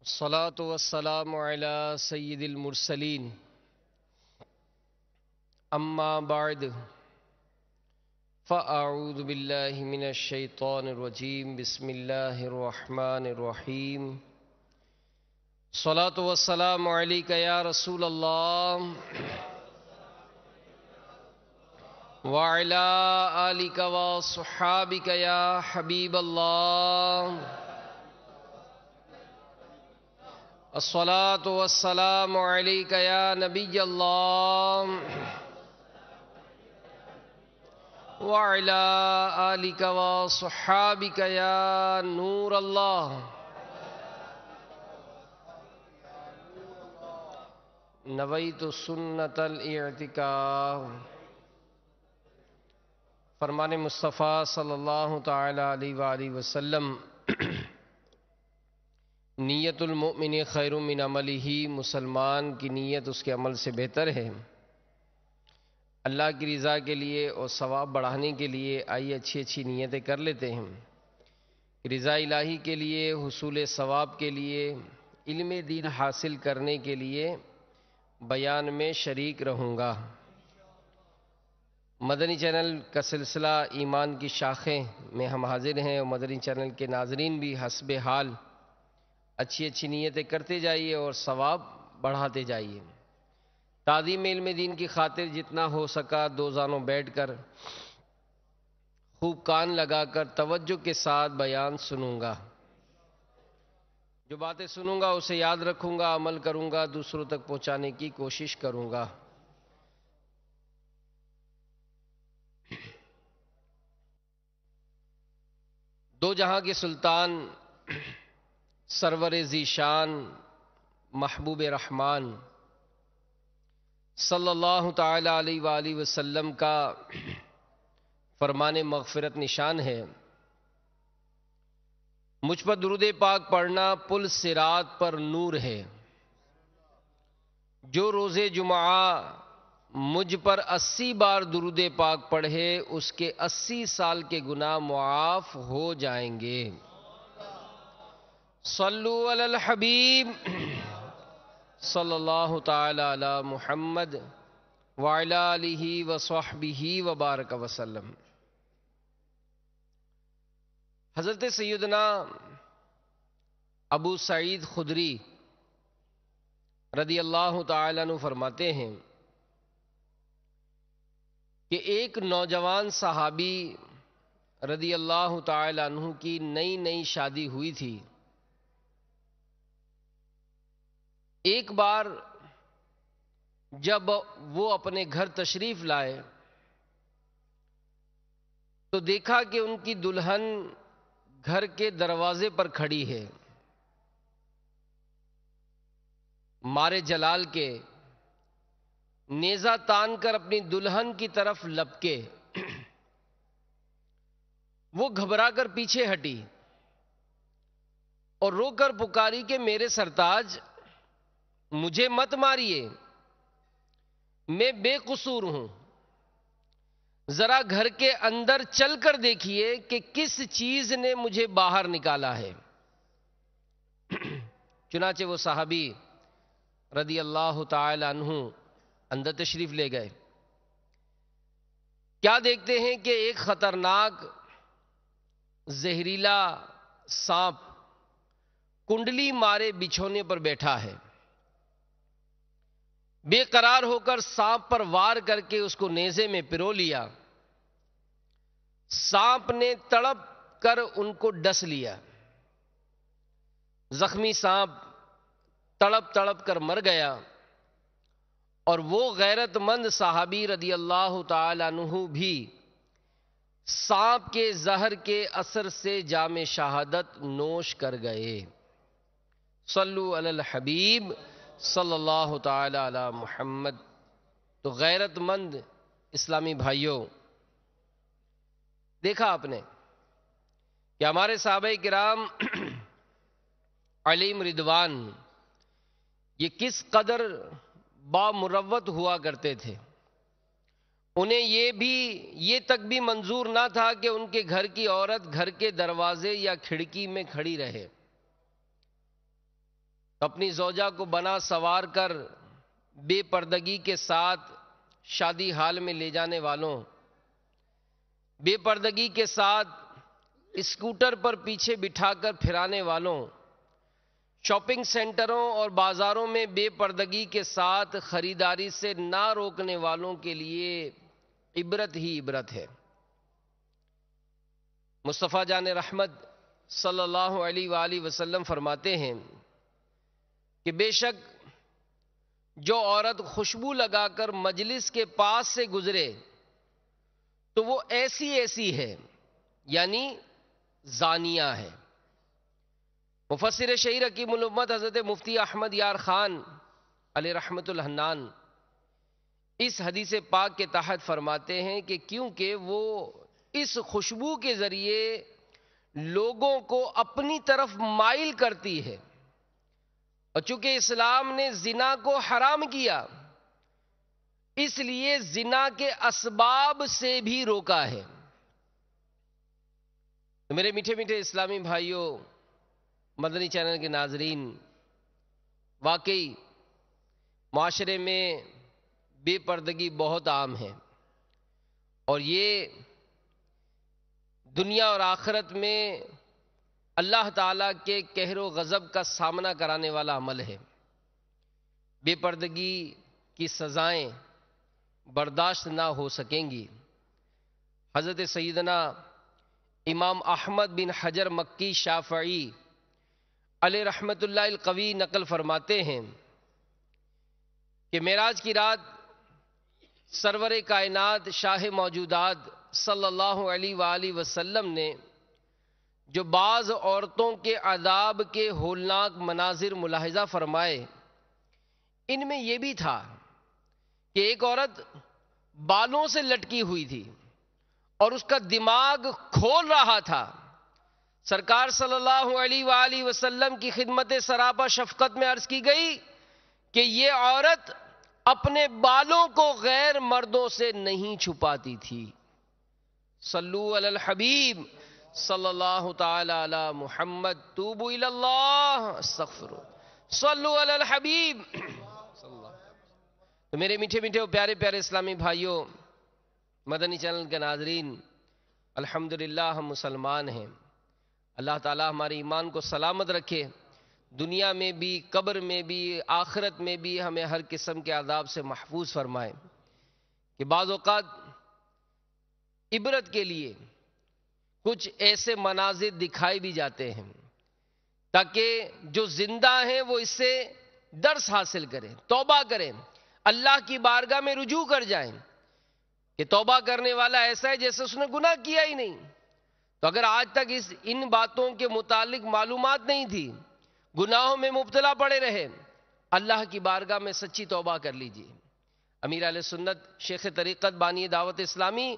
الصلاة والسلام على سيد المرسلين أما بعد فأعوذ بالله من الشيطان الرجيم بسم الله الرحمن الرحيم الصلاة والسلام عليك يا رسول الله وعلى آلك وصحابك يا حبيب الله الصلاة والسلام عليك يا نبي الله وعلى آلك وصحابك يا نور الله نويت سنة الاعتكاف فرمان مصطفیٰ صلی اللہ تعالی علیہ وآلہ وسلم نیت المؤمن خیر من عملہ، مسلمان کی نیت اس کے عمل سے بہتر ہے۔ اللہ کی رضا کے لیے اور ثواب بڑھانے کے لیے آئیے اچھی اچھی نیتیں کر لیتے ہیں۔ رضا الہی کے لیے، حصول ثواب کے لیے، علم دین حاصل کرنے کے لیے بیان میں شریک رہوں گا۔ مدنی چینل کا سلسلہ ایمان کی شاخیں میں ہم حاضر ہیں، اور مدنی چینل کے ناظرین بھی حسب حال اچھی اچھی نیتیں کرتے جائیے اور ثواب بڑھاتے جائیے۔ تعظیم علم دین کی خاطر جتنا ہو سکا دو زانوں بیٹھ کر خوب کان لگا کر توجہ کے ساتھ بیان سنوں گا۔ جو باتیں سنوں گا اسے یاد رکھوں گا، عمل کروں گا، دوسروں تک پہنچانے کی کوشش کروں گا۔ دو جہاں کے سلطان سرور ذیشان محبوب رحمان صلی اللہ تعالی علیہ وآلہ وسلم کا فرمان مغفرت نشان ہے، مجھ پر درود پاک پڑھنا پل صراط پر نور ہے۔ جو روز جمعہ مجھ پر 80 بار درود پاک پڑھے اس کے 80 سال کے گناہ معاف ہو جائیں گے۔ صلو علی الحبیب صلی اللہ تعالی علی محمد وعلی آلہ وصحبہ وبارک وسلم۔ حضرت سیدنا ابو سعید خدری رضی اللہ تعالیٰ عنہ فرماتے ہیں کہ ایک نوجوان صحابی رضی اللہ تعالیٰ عنہ کی نئی نئی شادی ہوئی تھی۔ ایک بار جب وہ اپنے گھر تشریف لائے تو دیکھا کہ ان کی دلہن گھر کے دروازے پر کھڑی ہے، مارے جلال کے نیزہ تان کر اپنی دلہن کی طرف لپکے۔ وہ گھبرا کر پیچھے ہٹی اور رو کر پکاری کہ میرے سرتاج مجھے مت ماریے، میں بے قصور ہوں، ذرا گھر کے اندر چل کر دیکھیے کہ کس چیز نے مجھے باہر نکالا ہے۔ چنانچہ وہ صحابی رضی اللہ تعالی عنہ اندر تشریف لے گئے۔ کیا دیکھتے ہیں کہ ایک خطرناک زہریلا سانپ کنڈلی مارے بچھونے پر بیٹھا ہے۔ بے قرار ہو کر سانپ پر وار کر کے اس کو نیزے میں پرو لیا۔ سانپ نے تڑپ کر ان کو ڈس لیا۔ زخمی سانپ تڑپ تڑپ کر مر گیا، اور وہ غیرت مند صحابی رضی اللہ تعالی عنہ بھی سانپ کے زہر کے اثر سے جام شہادت نوش کر گئے۔ صلو علی الحبیب صلی اللہ تعالی علی محمد۔ تو غیرت مند اسلامی بھائیوں، دیکھا آپ نے کہ ہمارے صحابہ کرام علیہم رضوان یہ کس قدر بامروت ہوا کرتے تھے۔ انہیں یہ تک بھی منظور نہ تھا کہ ان کے گھر کی عورت گھر کے دروازے یا کھڑکی میں کھڑی رہے۔ تو اپنی زوجہ کو بنا سوار کر بے پردگی کے ساتھ شادی حال میں لے جانے والوں، بے پردگی کے ساتھ اسکوٹر پر پیچھے بٹھا کر پھرانے والوں، شاپنگ سینٹروں اور بازاروں میں بے پردگی کے ساتھ خریداری سے نہ روکنے والوں کے لیے عبرت ہی عبرت ہے۔ مصطفیٰ جان رحمت صلی اللہ علیہ وآلہ وسلم فرماتے ہیں کہ بے شک جو عورت خوشبو لگا کر مجلس کے پاس سے گزرے تو وہ ایسی ہے، یعنی زانیہ ہے۔ مفسر شہیر حکیم الامت حضرت مفتی احمد یار خان علیہ رحمت الحنان اس حدیث پاک کے تحت فرماتے ہیں کہ کیونکہ وہ اس خوشبو کے ذریعے لوگوں کو اپنی طرف مائل کرتی ہے، اور چونکہ اسلام نے زنا کو حرام کیا اس لیے زنا کے اسباب سے بھی روکا ہے۔ تو میرے میٹھے میٹھے اسلامی بھائیوں، مدنی چینل کے ناظرین، واقعی معاشرے میں بے پردگی بہت عام ہے، اور یہ دنیا اور آخرت میں اللہ تعالیٰ کے قہر و غضب کا سامنا کرانے والا عمل ہے۔ بے پردگی کی سزائیں برداشت نہ ہو سکیں گی۔ حضرت سیدنا امام احمد بن حجر مکی شافعی علیہ رحمت اللہ القوی نقل فرماتے ہیں کہ معراج کی رات سرور کائنات شاہ موجودات صلی اللہ علیہ وآلہ وسلم نے جو بعض عورتوں کے عذاب کے ہولناک مناظر ملاحظہ فرمائے، ان میں یہ بھی تھا کہ ایک عورت بالوں سے لٹکی ہوئی تھی اور اس کا دماغ کھول رہا تھا۔ سرکار صلی اللہ علیہ وآلہ وسلم کی خدمت سراپا شفقت میں عرض کی گئی کہ یہ عورت اپنے بالوں کو غیر مردوں سے نہیں چھپاتی تھی۔ صلو علی الحبیب صلی اللہ تعالی علی محمد، توبوا الی اللہ، استغفر، صلو علی الحبیب صلی اللہ۔ تو میرے میٹھے میٹھے پیارے پیارے اسلامی بھائیوں، مدنی چینل کے ناظرین، الحمدللہ ہم مسلمان ہیں۔ اللہ تعالی ہمارے ایمان کو سلامت رکھے، دنیا میں بھی، قبر میں بھی، آخرت میں بھی ہمیں ہر قسم کے عذاب سے محفوظ فرمائے۔ کہ بعض اوقات عبرت کے لیے کچھ ایسے مناظر دکھائی بھی جاتے ہیں تاکہ جو زندہ ہیں وہ اس سے درس حاصل کریں، توبہ کریں، اللہ کی بارگاہ میں رجوع کر جائیں کہ توبہ کرنے والا ایسا ہے جیسے اس نے گناہ کیا ہی نہیں۔ تو اگر آج تک ان باتوں کے متعلق معلومات نہیں تھی، گناہوں میں مبتلا پڑے رہے، اللہ کی بارگاہ میں سچی توبہ کر لیجئے۔ امیر اہل سنت شیخ طریقت بانی دعوت اسلامی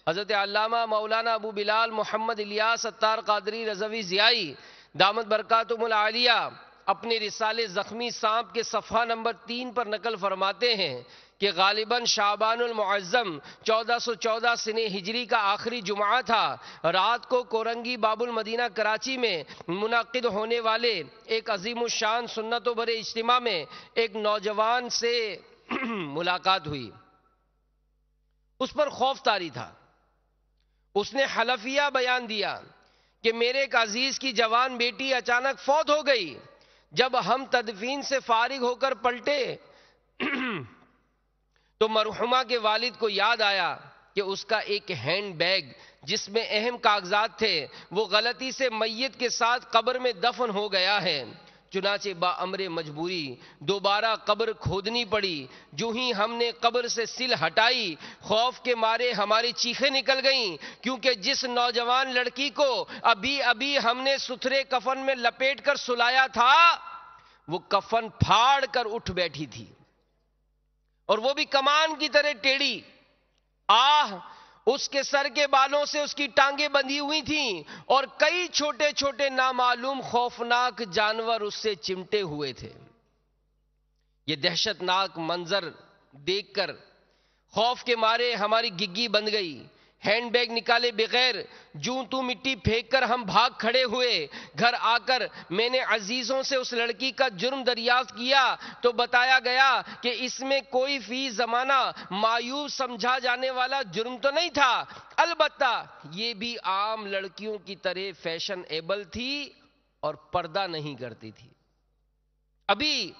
حضرت علامہ مولانا ابو بلال محمد الیاس ستار قادری رضوی ضیائی دامت برکاتہم العالیہ اپنے رسالے زخمی سانپ کے صفحہ نمبر 3 پر نقل فرماتے ہیں کہ غالباً شعبان المعظم 1414 سنہ ہجری کا آخری جمعہ تھا۔ رات کو کورنگی باب المدینہ کراچی میں منعقد ہونے والے ایک عظیم الشان سنت و برے اجتماع میں ایک نوجوان سے ملاقات ہوئی۔ اس پر خوف طاری تھا۔ اس نے حلفیہ بیان دیا کہ میرے ایک عزیز کی جوان بیٹی اچانک فوت ہو گئی۔ جب ہم تدفین سے فارغ ہو کر پلٹے تو مرحومہ کے والد کو یاد آیا کہ اس کا ایک ہینڈ بیگ جس میں اہم کاغذات تھے وہ غلطی سے میت کے ساتھ قبر میں دفن ہو گیا ہے۔ چنانچہ بامر مجبوری دوبارہ قبر کھودنی پڑی۔ جو ہی ہم نے قبر سے سل ہٹائی، خوف کے مارے ہماری چیخیں نکل گئیں، کیونکہ جس نوجوان لڑکی کو ابھی ہم نے ستھرے کفن میں لپیٹ کر سلایا تھا وہ کفن پھاڑ کر اٹھ بیٹھی تھی، اور وہ بھی کمان کی طرح ٹیڑھی۔ اس کے سر کے بالوں سے اس کی ٹانگیں بندھی ہوئی تھیں اور کئی چھوٹے چھوٹے نامعلوم خوفناک جانور اس سے چمٹے ہوئے تھے۔ یہ دہشتناک منظر دیکھ کر خوف کے مارے ہماری گگی بند گئی، ہینڈ بیگ نکالے بغیر جوں تو مٹی پھینک کر ہم بھاگ کھڑے ہوئے. گھر آ کر میں نے عزیزوں سے اس لڑکی کا جرم دریافت کیا تو بتایا گیا کہ اس میں کوئی فی زمانہ مایوس سمجھا جانے والا جرم تو نہیں تھا، البتہ یہ بھی عام لڑکیوں کی طرح فیشن ایبل تھی اور پردہ نہیں کرتی تھی. ابھی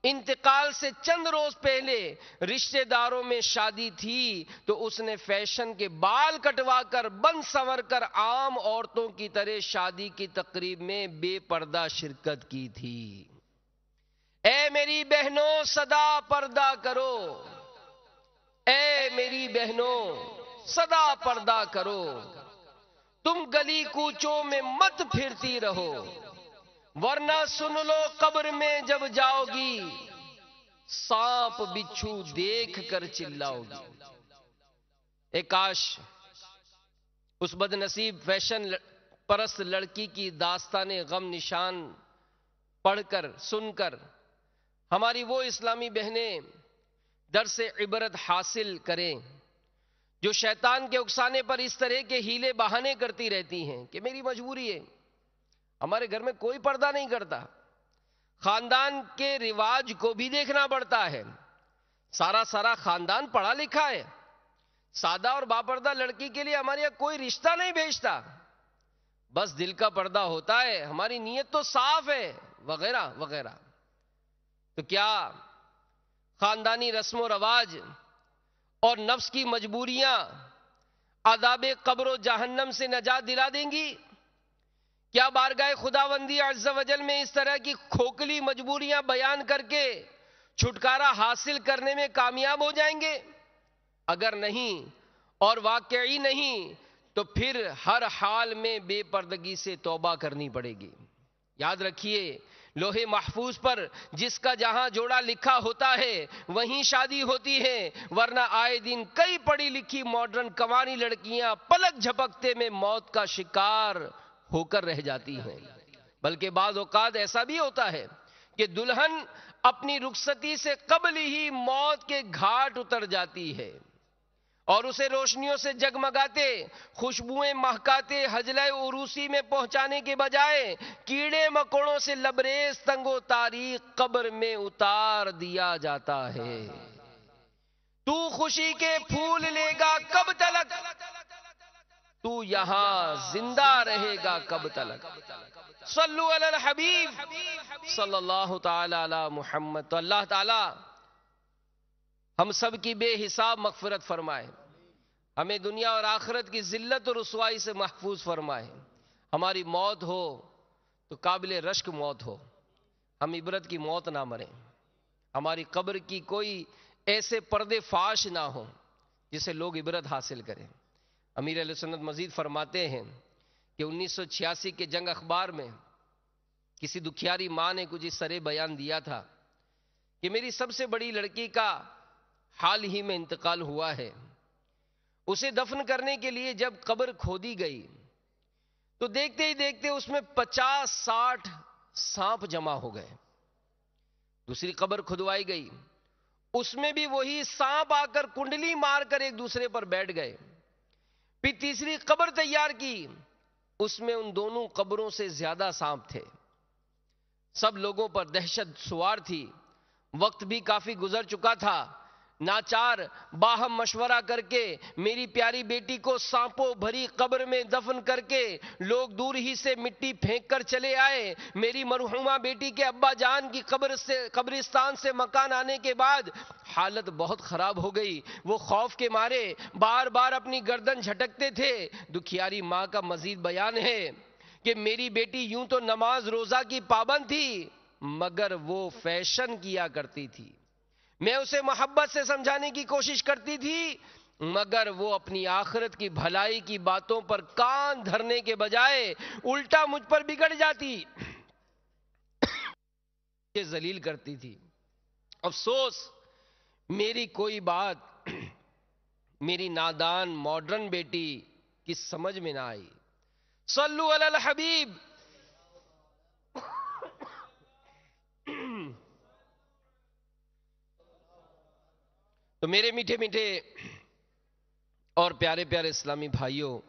انتقال سے چند روز پہلے رشتہ داروں میں شادی تھی تو اس نے فیشن کے بال کٹوا کر بن سنور کر عام عورتوں کی طرح شادی کی تقریب میں بے پردہ شرکت کی تھی. اے میری بہنوں صدا پردہ کرو، اے میری بہنوں صدا پردہ کرو، تم گلی کوچوں میں مت پھرتی رہو، ورنہ سن لو قبر میں جب جاؤ گی سانپ بچھو دیکھ کر چلاؤ گی. اے کاش اس بد نصیب فیشن پرست لڑکی کی داستان غم نشان پڑھ کر سن کر ہماری وہ اسلامی بہنیں درس عبرت حاصل کریں جو شیطان کے اکسانے پر اس طرح کے ہیلے بہانے کرتی رہتی ہیں کہ میری مجبوری ہے، ہمارے گھر میں کوئی پردہ نہیں کرتا، خاندان کے رواج کو بھی دیکھنا پڑتا ہے، سارا خاندان پڑھا لکھا ہے، سادہ اور باپردہ لڑکی کے لیے ہمارے یہاں کوئی رشتہ نہیں بھیجتا، بس دل کا پردہ ہوتا ہے، ہماری نیت تو صاف ہے وغیرہ وغیرہ. تو کیا خاندانی رسم و رواج اور نفس کی مجبوریاں عذاب قبر و جہنم سے نجات دلا دیں گی؟ کیا بارگاہ خداوندی عز و جل میں اس طرح کی کھوکھلی مجبوریاں بیان کر کے چھٹکارا حاصل کرنے میں کامیاب ہو جائیں گے؟ اگر نہیں اور واقعی نہیں تو پھر ہر حال میں بے پردگی سے توبہ کرنی پڑے گی. یاد رکھیے لوح محفوظ پر جس کا جہاں جوڑا لکھا ہوتا ہے وہیں شادی ہوتی ہے، ورنہ آئے دن کئی پڑھی لکھی ماڈرن کنواری لڑکیاں پلک جھپکتے میں موت کا شکار ہو کر رہ جاتی ہیں. بلکہ بعض اوقات ایسا بھی ہوتا ہے کہ دلہن اپنی رخصتی سے قبل ہی موت کے گھاٹ اتر جاتی ہے اور اسے روشنیوں سے جگمگاتے خوشبوئیں مہکاتے حجلہ عروسی میں پہنچانے کے بجائے کیڑے مکوڑوں سے لبریز تنگ و تاریک قبر میں اتار دیا جاتا ہے. تو خوشی کے پھول لے گا کب تلک، تو یہاں زندہ رہے گا کب تلک. صلو علی الحبیب صلی اللہ تعالی علی محمد. تو اللہ تعالی ہم سب کی بے حساب مغفرت فرمائے، ہمیں دنیا اور آخرت کی ذلت اور رسوائی سے محفوظ فرمائے. ہماری موت ہو تو قابل رشک موت ہو، ہم عبرت کی موت نہ مریں. ہماری قبر کی کوئی ایسے پردے فاش نہ ہوں جسے لوگ عبرت حاصل کریں. امیر اہل سنت مزید فرماتے ہیں کہ 1986 کے جنگ اخبار میں کسی دکھیاری ماں نے کچھ اس طرح بیان دیا تھا کہ میری سب سے بڑی لڑکی کا حال ہی میں انتقال ہوا ہے، اسے دفن کرنے کے لیے جب قبر کھودی گئی تو دیکھتے ہی دیکھتے اس میں 50-60 سانپ جمع ہو گئے. دوسری قبر کھدوائی گئی، اس میں بھی وہی سانپ آ کر کنڈلی مار کر ایک دوسرے پر بیٹھ گئے. پھر تیسری قبر تیار کی، اس میں ان دونوں قبروں سے زیادہ سانپ تھے. سب لوگوں پر دہشت سوار تھی، وقت بھی کافی گزر چکا تھا. ناچار باہم مشورہ کر کے میری پیاری بیٹی کو سانپوں بھری قبر میں دفن کر کے لوگ دور ہی سے مٹی پھینک کر چلے آئے. میری مرحومہ بیٹی کے ابا جان کی قبرستان سے مکان آنے کے بعد حالت بہت خراب ہو گئی. وہ خوف کے مارے بار بار اپنی گردن جھٹکتے تھے. دکھیاری ماں کا مزید بیان ہے کہ میری بیٹی یوں تو نماز روزہ کی پابند تھی مگر وہ فیشن کیا کرتی تھی. میں اسے محبت سے سمجھانے کی کوشش کرتی تھی مگر وہ اپنی آخرت کی بھلائی کی باتوں پر کان دھرنے کے بجائے الٹا مجھ پر بگڑ جاتی، یہ ذلیل کرتی تھی. افسوس میری کوئی بات میری نادان ماڈرن بیٹی کی سمجھ میں نہ آئی. صلو علی الحبیب. تو میرے میٹھے میٹھے اور پیارے پیارے اسلامی بھائیوں،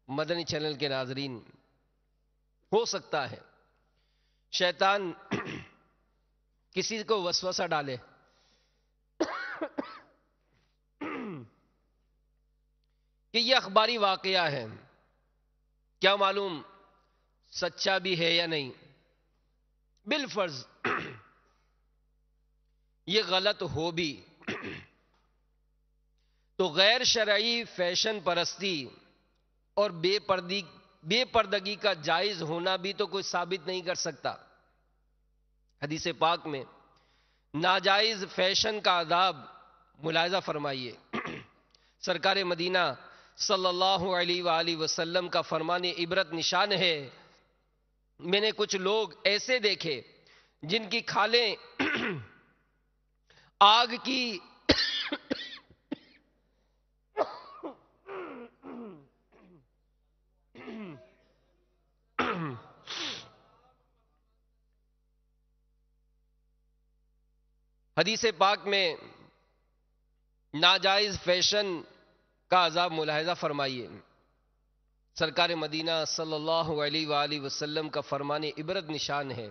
مدنی چینل کے ناظرین، ہو سکتا ہے شیطان کسی کو وسوسہ ڈالے کہ یہ اخباری واقعہ ہے، کیا معلوم سچا بھی ہے یا نہیں، بالفرض یہ غلط ہو بھی تو غیر شرعی فیشن پرستی اور بے پردگی کا جائز ہونا بھی تو کوئی ثابت نہیں کر سکتا۔ حدیث پاک میں ناجائز فیشن کا عذاب ملاحظہ فرمائیے۔ سرکار مدینہ صلی اللہ علیہ وآلہ وسلم کا فرمان عبرت نشان ہے، میں نے کچھ لوگ ایسے دیکھے جن کی کھالیں آگ کی حدیث پاک میں ناجائز فیشن کا عذاب ملاحظہ فرمائیے۔ سرکار مدینہ صلی اللہ علیہ وآلہ وسلم کا فرمان عبرت نشان ہے،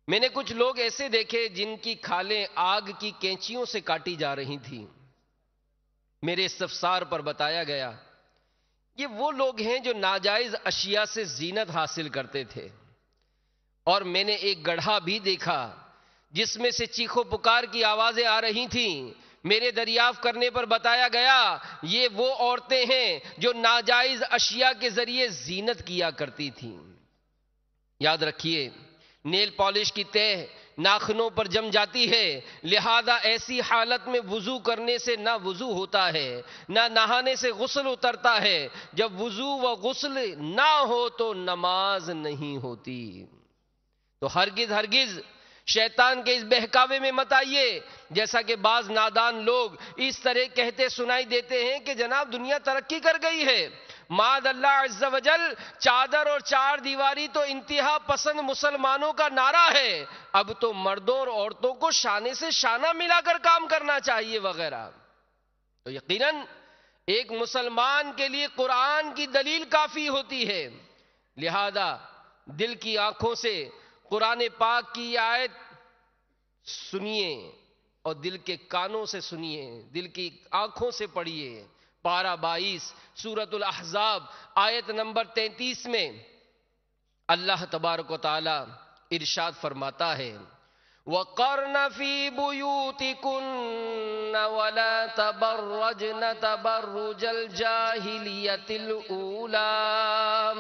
میں نے کچھ لوگ ایسے دیکھے جن کی کھالیں آگ کی کینچیوں سے کاٹی جا رہی تھیں۔ میرے استفسار پر بتایا گیا یہ وہ لوگ ہیں جو ناجائز اشیاء سے زینت حاصل کرتے تھے، اور میں نے ایک گڑھا بھی دیکھا جس میں سے چیخو پکار کی آوازیں آ رہی تھیں۔ میرے دریافت کرنے پر بتایا گیا یہ وہ عورتیں ہیں جو ناجائز اشیاء کے ذریعے زینت کیا کرتی تھیں۔ یاد رکھیے، نیل پالش کی تہ ناخنوں پر جم جاتی ہے، لہذا ایسی حالت میں وضو کرنے سے نہ وضو ہوتا ہے، نہ نہانے سے غسل اترتا ہے۔ جب وضو و غسل نہ ہو تو نماز نہیں ہوتی۔ تو ہرگز شیطان کے اس بہکاوے میں مت آئیے، جیسا کہ بعض نادان لوگ اس طرح کہتے سنائی دیتے ہیں کہ جناب دنیا ترقی کر گئی ہے، معاذ اللہ عز و جل، چادر اور چار دیواری تو انتہا پسند مسلمانوں کا نعرہ ہے، اب تو مردوں اور عورتوں کو شانے سے شانہ ملا کر کام کرنا چاہیے وغیرہ۔ تو یقیناً ایک مسلمان کے لیے قرآن کی دلیل کافی ہوتی ہے، لہذا دل کی آنکھوں سے قرآن پاک کی آیت سنیے اور دل کے کانوں سے سنیے، دل کی آنکھوں سے پڑھیے۔ پارہ 22 سورۃ الاحزاب آیت نمبر 33 میں اللہ تبارک و تعالی ارشاد فرماتا ہے وَقَرْنَ فِي بُيُوتِكُنَّ وَلَا تَبَرَّجْنَ تَبَرُّجَ الْجَاهِلِيَّةِ الْأُولَىٰ۔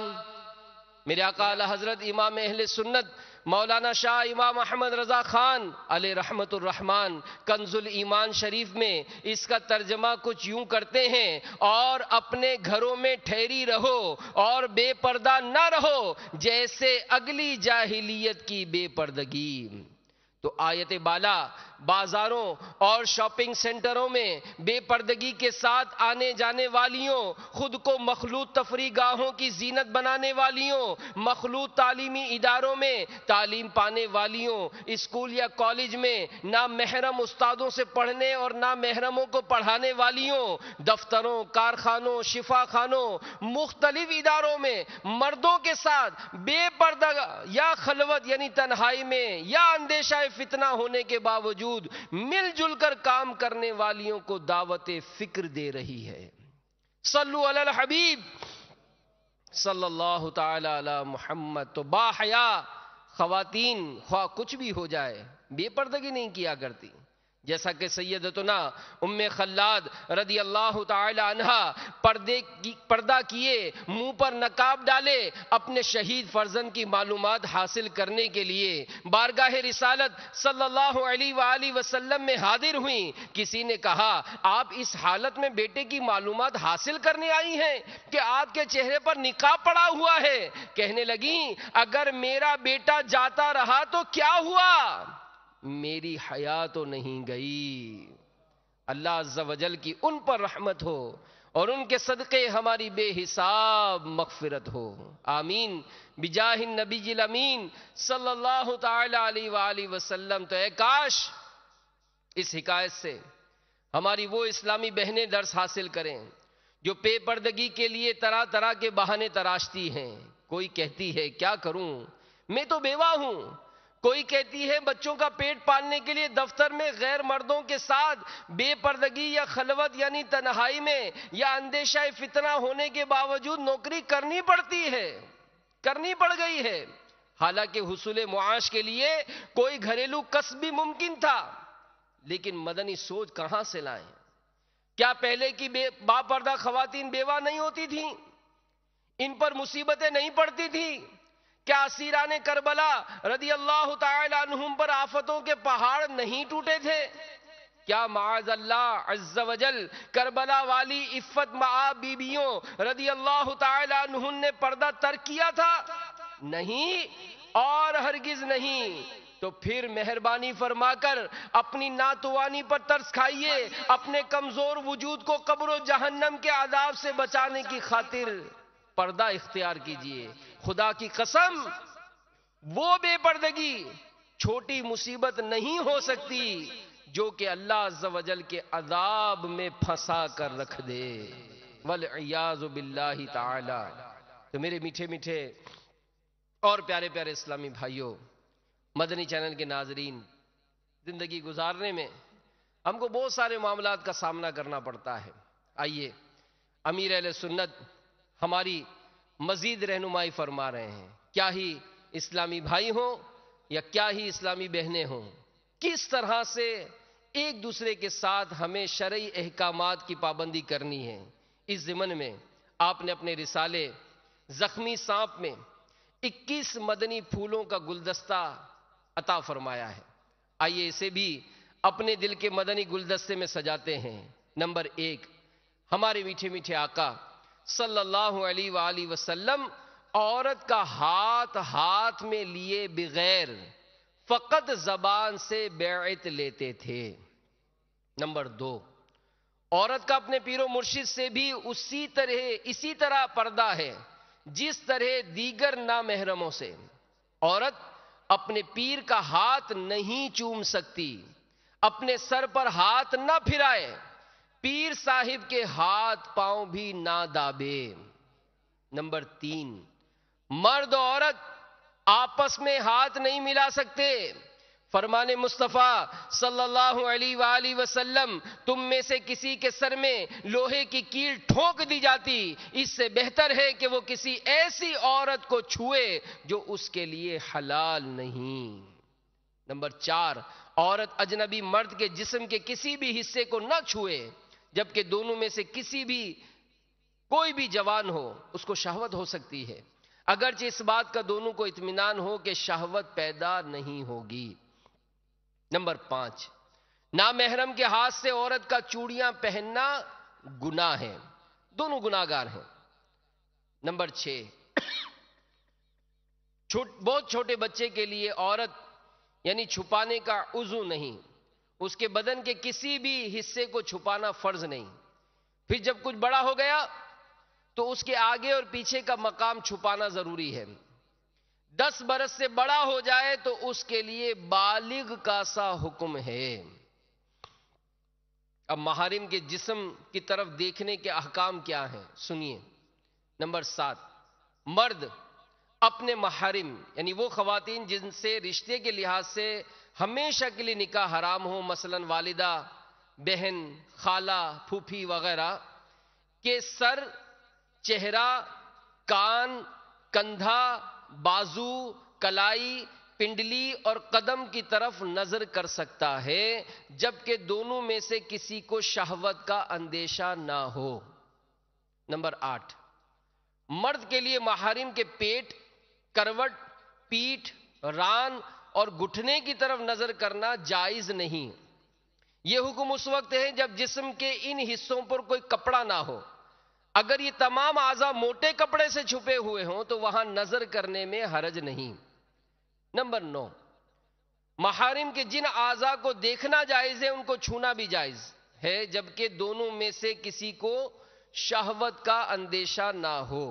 میرے آقا اعلی حضرت امام اہل سنت مولانا شاہ امام احمد رضا خان علیہ رحمت الرحمن کنز الایمان شریف میں اس کا ترجمہ کچھ یوں کرتے ہیں، اور اپنے گھروں میں ٹھہری رہو اور بے پردہ نہ رہو جیسے اگلی جاہلیت کی بے پردگی۔ تو آیت بالا بازاروں اور شاپنگ سینٹروں میں بے پردگی کے ساتھ آنے جانے والیوں، خود کو مخلوط تفریح گاہوں کی زینت بنانے والیوں، مخلوط تعلیمی اداروں میں تعلیم پانے والیوں، اسکول یا کالج میں نامحرم استادوں سے پڑھنے اور نامحرموں کو پڑھانے والیوں، دفتروں، کارخانوں، شفا خانوں، مختلف اداروں میں مردوں کے ساتھ بے پردہ یا خلوت یعنی تنہائی میں یا اندیشہ فتنہ ہونے کے باوجود مل جل کر کام کرنے والیوں کو دعوت فکر دے رہی ہے۔ صلو علی الحبیب صلی اللہ تعالی علی محمد۔ تو با حیا خواتین خواہ کچھ بھی ہو جائے بے پردگی نہیں کیا کرتی، جیسا کہ سیدتنا ام خلاد رضی اللہ تعالی عنہا پردہ کیے، منہ پر نقاب ڈالے، اپنے شہید فرزند کی معلومات حاصل کرنے کے لیے بارگاہ رسالت صلی اللہ علیہ وآلہ وسلم میں حاضر ہوئیں۔ کسی نے کہا آپ اس حالت میں بیٹے کی معلومات حاصل کرنے آئی ہیں کہ آپ کے چہرے پر نقاب پڑا ہوا ہے؟ کہنے لگیں اگر میرا بیٹا جاتا رہا تو کیا ہوا، میری حیا تو نہیں گئی۔ اللہ عز و جل کی ان پر رحمت ہو اور ان کے صدقے ہماری بے حساب مغفرت ہو، آمین بجاہ النبی الامین صلی اللہ تعالی علیہ وآلہ وسلم۔ تو اے کاش اس حکایت سے ہماری وہ اسلامی بہنیں درس حاصل کریں جو بے پردگی کے لیے طرح طرح کے بہانے تراشتی ہیں. کوئی کہتی ہے کیا کروں میں تو بیوہ ہوں، کوئی کہتی ہے بچوں کا پیٹ پالنے کے لیے دفتر میں غیر مردوں کے ساتھ بے پردگی یا خلوت یعنی تنہائی میں یا اندیشہ فتنہ ہونے کے باوجود نوکری کرنی پڑتی ہے، کرنی پڑ گئی ہے. حالانکہ حصول معاش کے لیے کوئی گھریلو کسب بھی ممکن تھا، لیکن مدنی سوچ کہاں سے لائیں؟ کیا پہلے کی باپردہ خواتین بیوہ نہیں ہوتی تھیں؟ ان پر مصیبتیں نہیں پڑتی تھیں؟ کیا اسیران کربلا رضی اللہ تعالی عنہم پر آفتوں کے پہاڑ نہیں ٹوٹے تھے؟ کیا معاذ اللہ عز و جل کربلا والی عفت معاب بیبیوں رضی اللہ تعالی عنہم نے پردہ ترک کیا تھا؟ نہیں اور ہرگز نہیں. تو پھر مہربانی فرما کر اپنی ناتوانی پر ترس کھائیے، اپنے کمزور وجود کو قبر و جہنم کے عذاب سے بچانے کی خاطر پردہ اختیار کیجئے. خدا کی قسم وہ بے پردگی چھوٹی مصیبت نہیں ہو سکتی جو کہ اللہ عز و جل کے عذاب میں پھنسا کر رکھ دے، والعیاذ باللہ تعالی. تو میرے میٹھے میٹھے اور پیارے پیارے اسلامی بھائیوں، مدنی چینل کے ناظرین، زندگی گزارنے میں ہم کو بہت سارے معاملات کا سامنا کرنا پڑتا ہے. آئیے امیر اہل سنت ہماری مزید رہنمائی فرما رہے ہیں. کیا ہی اسلامی بھائی ہوں یا کیا ہی اسلامی بہنیں ہوں، کس طرح سے ایک دوسرے کے ساتھ ہمیں شرعی احکامات کی پابندی کرنی ہے. اس ضمن میں آپ نے اپنے رسالے زخمی سانپ میں 21 مدنی پھولوں کا گلدستہ عطا فرمایا ہے. آئیے اسے بھی اپنے دل کے مدنی گلدستے میں سجاتے ہیں. نمبر 1، ہمارے میٹھے میٹھے آقا صلی اللہ علیہ وآلہ وسلم عورت کا ہاتھ ہاتھ میں لیے بغیر فقط زبان سے بیعت لیتے تھے. نمبر 2، عورت کا اپنے پیر و مرشد سے بھی اسی طرح پردہ ہے جس طرح دیگر نامحرموں سے. عورت اپنے پیر کا ہاتھ نہیں چوم سکتی، اپنے سر پر ہاتھ نہ پھرائے، پیر صاحب کے ہاتھ پاؤں بھی نہ دابے. نمبر 3، مرد و عورت آپس میں ہاتھ نہیں ملا سکتے. فرمان مصطفیٰ صلی اللہ علیہ وآلہ وسلم، تم میں سے کسی کے سر میں لوہے کی کیل ٹھونک دی جاتی، اس سے بہتر ہے کہ وہ کسی ایسی عورت کو چھوئے جو اس کے لیے حلال نہیں. نمبر 4، عورت اجنبی مرد کے جسم کے کسی بھی حصے کو نہ چھوئے، جبکہ دونوں میں سے کوئی بھی جوان ہو اس کو شہوت ہو سکتی ہے، اگرچہ اس بات کا دونوں کو اطمینان ہو کہ شہوت پیدا نہیں ہوگی. نمبر 5، نامحرم کے ہاتھ سے عورت کا چوڑیاں پہننا گناہ ہے، دونوں گناہگار ہیں. نمبر 6، بہت چھوٹے بچے کے لیے عورت یعنی چھپانے کا عضو نہیں، اس کے بدن کے کسی بھی حصے کو چھپانا فرض نہیں. پھر جب کچھ بڑا ہو گیا تو اس کے آگے اور پیچھے کا مقام چھپانا ضروری ہے. 10 برس سے بڑا ہو جائے تو اس کے لیے بالغ کا سا حکم ہے. اب محارم کے جسم کی طرف دیکھنے کے احکام کیا ہیں سنیے. نمبر 7، مرد اپنے محارم یعنی وہ خواتین جن سے رشتے کے لحاظ سے ہمیشہ کے لیے نکاح حرام ہو، مثلا والدہ، بہن، خالہ، پھوپھی وغیرہ، کے سر، چہرہ، کان، کندھا، بازو، کلائی، پنڈلی اور قدم کی طرف نظر کر سکتا ہے، جبکہ دونوں میں سے کسی کو شہوت کا اندیشہ نہ ہو. نمبر 8، مرد کے لیے محارم کے پیٹ، کروٹ، پیٹھ، ران اور گھٹنے کی طرف نظر کرنا جائز نہیں. یہ حکم اس وقت ہے جب جسم کے ان حصوں پر کوئی کپڑا نہ ہو. اگر یہ تمام اعضاء موٹے کپڑے سے چھپے ہوئے ہوں تو وہاں نظر کرنے میں حرج نہیں. نمبر 9، محارم کے جن اعضاء کو دیکھنا جائز ہے ان کو چھونا بھی جائز ہے، جبکہ دونوں میں سے کسی کو شہوت کا اندیشہ نہ ہو.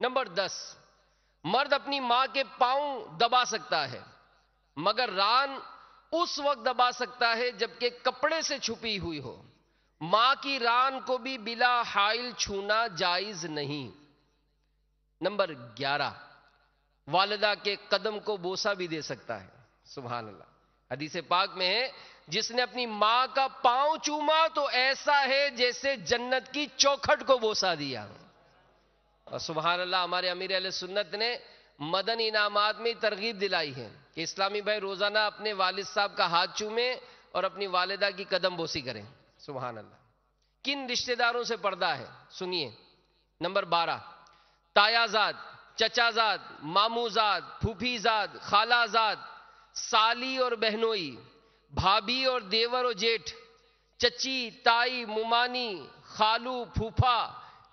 نمبر 10، مرد اپنی ماں کے پاؤں دبا سکتا ہے، مگر ران اس وقت دبا سکتا ہے جبکہ کپڑے سے چھپی ہوئی ہو. ماں کی ران کو بھی بلا حائل چھونا جائز نہیں. نمبر 11، والدہ کے قدم کو بوسہ بھی دے سکتا ہے. سبحان اللہ. حدیث پاک میں ہے جس نے اپنی ماں کا پاؤں چوما تو ایسا ہے جیسے جنت کی چوکھٹ کو بوسہ دیا. اور سبحان اللہ، ہمارے امیر اہل سنت نے مدنی انعامات میں ترغیب دلائی ہے کہ اسلامی بھائی روزانہ اپنے والد صاحب کا ہاتھ چومیں اور اپنی والدہ کی قدم بوسی کریں. سبحان اللہ. کن رشتہ داروں سے پردہ ہے سنیے. نمبر 12، تایا زاد، چچا زاد، مامو زاد، پھوپھی زاد، خالہ زاد، سالی اور بہنوئی، بھابھی اور دیور اور جیٹھ، چچی، تائی، ممانی، خالو، پھوپھا،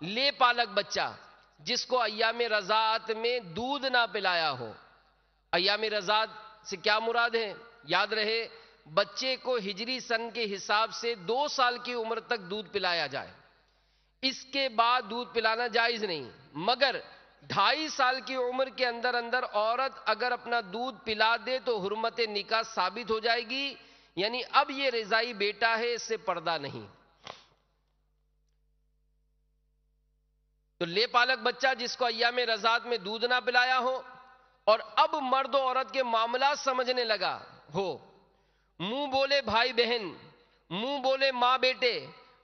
لے پالک بچہ جس کو ایام رضاعت میں دودھ نہ پلایا ہو. ایام رضاعت سے کیا مراد ہے؟ یاد رہے، بچے کو ہجری سن کے حساب سے 2 سال کی عمر تک دودھ پلایا جائے. اس کے بعد دودھ پلانا جائز نہیں، مگر 2.5 سال کی عمر کے اندر اندر عورت اگر اپنا دودھ پلا دے تو حرمت نکاح ثابت ہو جائے گی. یعنی اب یہ رضائی بیٹا ہے، اس سے پردہ نہیں. تو لے پالک بچہ جس کو ایام رضاعت میں دودھ نہ پلایا ہو اور اب مرد و عورت کے معاملات سمجھنے لگا ہو، منہ بولے بھائی بہن، منہ بولے ماں بیٹے،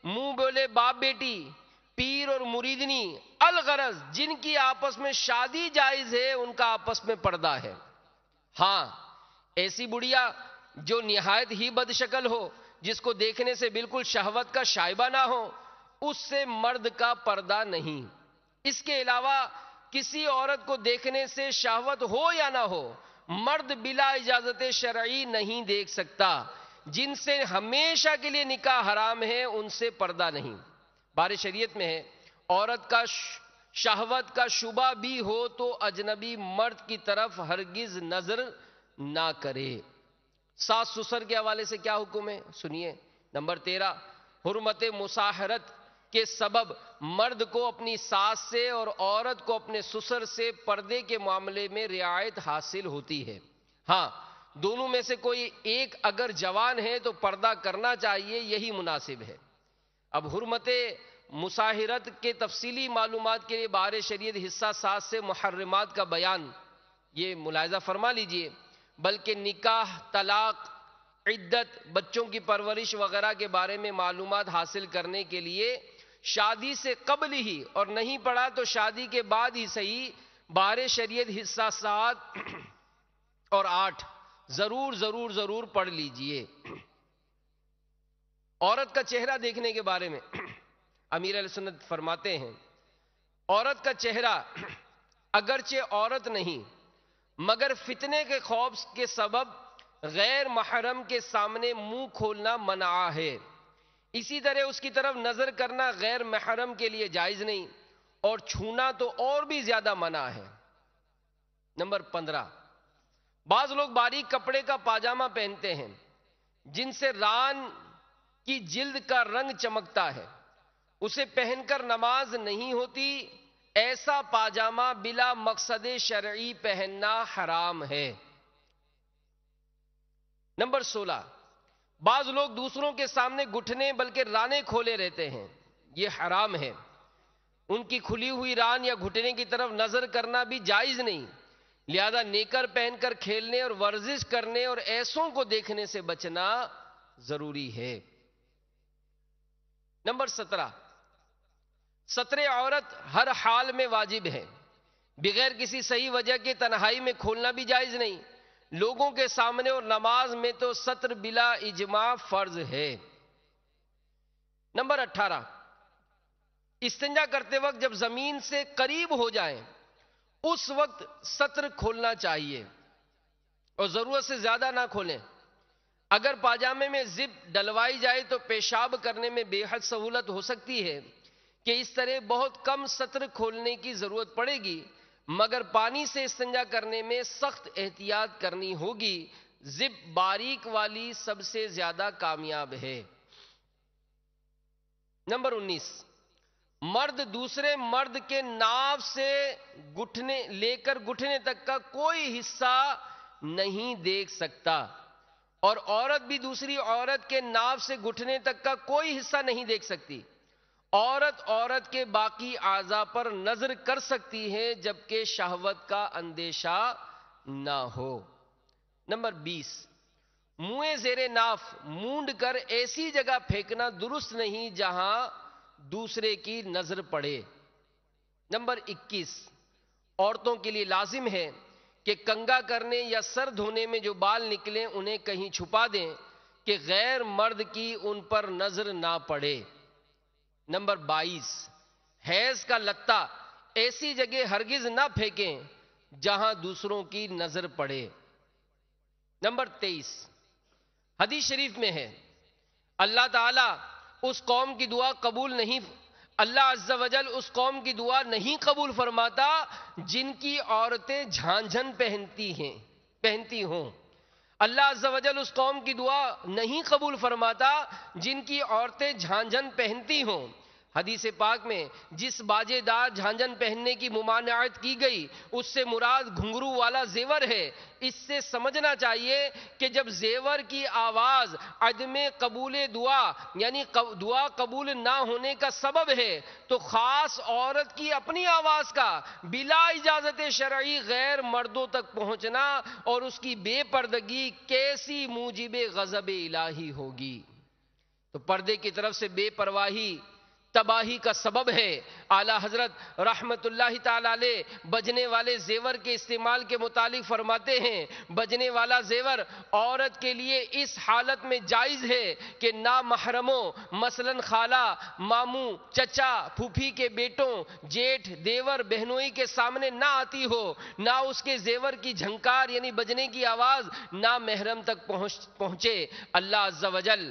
منہ بولے باپ بیٹی، پیر اور مریدنی، الغرض جن کی آپس میں شادی جائز ہے ان کا آپس میں پردہ ہے. ہاں، ایسی بڑھیا جو نہایت ہی بد شکل ہو، جس کو دیکھنے سے بالکل شہوت کا شائبہ نہ ہو، اس سے مرد کا پردہ نہیں. اس کے علاوہ کسی عورت کو دیکھنے سے شہوت ہو یا نہ ہو، مرد بلا اجازت شرعی نہیں دیکھ سکتا. جن سے ہمیشہ کے لیے نکاح حرام ہے ان سے پردہ نہیں. بار شریعت میں ہے عورت کا شہوت کا شبہ بھی ہو تو اجنبی مرد کی طرف ہرگز نظر نہ کرے. ساس سسر کے حوالے سے کیا حکم ہے سنیے. نمبر 13، حرمت مصاہرت کے سبب مرد کو اپنی ساس سے اور عورت کو اپنے سسر سے پردے کے معاملے میں رعایت حاصل ہوتی ہے. ہاں، دونوں میں سے کوئی ایک اگر جوان ہے تو پردہ کرنا چاہیے، یہی مناسب ہے. اب حرمت مصاہرت کے تفصیلی معلومات کے لیے بار شریعت حصہ 7 سے محرمات کا بیان یہ ملاحظہ فرما لیجئے. بلکہ نکاح، طلاق، عدت، بچوں کی پرورش وغیرہ کے بارے میں معلومات حاصل کرنے کے لیے شادی سے قبل ہی اور نہیں پڑھا تو شادی کے بعد ہی صحیح بار شریعت حصہ 7 اور 8 ضرور ضرور ضرور پڑھ لیجئے. عورت کا چہرہ دیکھنے کے بارے میں امیر اہل سنت فرماتے ہیں عورت کا چہرہ اگرچہ عورت نہیں مگر فتنے کے خوف کے سبب غیر محرم کے سامنے منہ کھولنا منع ہے. اسی طرح اس کی طرف نظر کرنا غیر محرم کے لیے جائز نہیں اور چھونا تو اور بھی زیادہ منع ہے. نمبر 15، بعض لوگ باریک کپڑے کا پاجامہ پہنتے ہیں جن سے ران کی جلد کا رنگ چمکتا ہے. اسے پہن کر نماز نہیں ہوتی. ایسا پاجامہ بلا مقصد شرعی پہننا حرام ہے. نمبر 16، بعض لوگ دوسروں کے سامنے گھٹنے بلکہ رانے کھولے رہتے ہیں. یہ حرام ہے. ان کی کھلی ہوئی ران یا گھٹنے کی طرف نظر کرنا بھی جائز نہیں. لہذا نیکر پہن کر کھیلنے اور ورزش کرنے اور ایسوں کو دیکھنے سے بچنا ضروری ہے. نمبر 17، ستر عورت ہر حال میں واجب ہے. بغیر کسی صحیح وجہ کے تنہائی میں کھولنا بھی جائز نہیں. لوگوں کے سامنے اور نماز میں تو ستر بلا اجماع فرض ہے. نمبر 18، استنجا کرتے وقت جب زمین سے قریب ہو جائیں اس وقت ستر کھولنا چاہیے اور ضرورت سے زیادہ نہ کھولیں. اگر پاجامے میں زپ ڈلوائی جائے تو پیشاب کرنے میں بے حد سہولت ہو سکتی ہے کہ اس طرح بہت کم ستر کھولنے کی ضرورت پڑے گی، مگر پانی سے استنجا کرنے میں سخت احتیاط کرنی ہوگی. زپ باریک والی سب سے زیادہ کامیاب ہے. نمبر 19، مرد دوسرے مرد کے ناف سے لے کر گھٹنے تک کا کوئی حصہ نہیں دیکھ سکتا اور عورت بھی دوسری عورت کے ناف سے گھٹنے تک کا کوئی حصہ نہیں دیکھ سکتی. عورت کے باقی اعضاء پر نظر کر سکتی ہے جبکہ شہوت کا اندیشہ نہ ہو. نمبر 20، منہ زیر ناف مونڈ کر ایسی جگہ پھینکنا درست نہیں جہاں دوسرے کی نظر پڑے. نمبر 21، عورتوں کے لیے لازم ہے کہ کنگا کرنے یا سر دھونے میں جو بال نکلیں انہیں کہیں چھپا دیں کہ غیر مرد کی ان پر نظر نہ پڑے. نمبر 22، حیض کا لتا ایسی جگہ ہرگز نہ پھینکیں جہاں دوسروں کی نظر پڑے. نمبر 23، حدیث شریف میں ہے اللہ تعالیٰ اس قوم کی دعا قبول نہیں اللہ عز و جل اس قوم کی دعا نہیں قبول فرماتا جن کی عورتیں جھانجھن پہنتی ہوں. اللہ عز و جل اس قوم کی دعا نہیں قبول فرماتا جن کی عورتیں جھانجھن پہنتی ہوں. حدیث پاک میں جس باجے دار جھانجھن پہننے کی ممانعت کی گئی اس سے مراد گھنگرو والا زیور ہے. اس سے سمجھنا چاہیے کہ جب زیور کی آواز عدم قبول دعا یعنی دعا قبول نہ ہونے کا سبب ہے تو خاص عورت کی اپنی آواز کا بلا اجازت شرعی غیر مردوں تک پہنچنا اور اس کی بے پردگی کیسی موجب غضب الہی ہوگی. تو پردے کی طرف سے بے پرواہی تباہی کا سبب ہے. اعلیٰ حضرت رحمت اللہ تعالی علیہ بجنے والے زیور کے استعمال کے متعلق فرماتے ہیں بجنے والا زیور عورت کے لیے اس حالت میں جائز ہے کہ نامحرموں مثلا خالہ، ماموں، چچا، پھوپھی کے بیٹوں، جیٹھ، دیور، بہنوئی کے سامنے نہ آتی ہو، نہ اس کے زیور کی جھنکار یعنی بجنے کی آواز نہ محرم تک پہنچے. اللہ عز و جل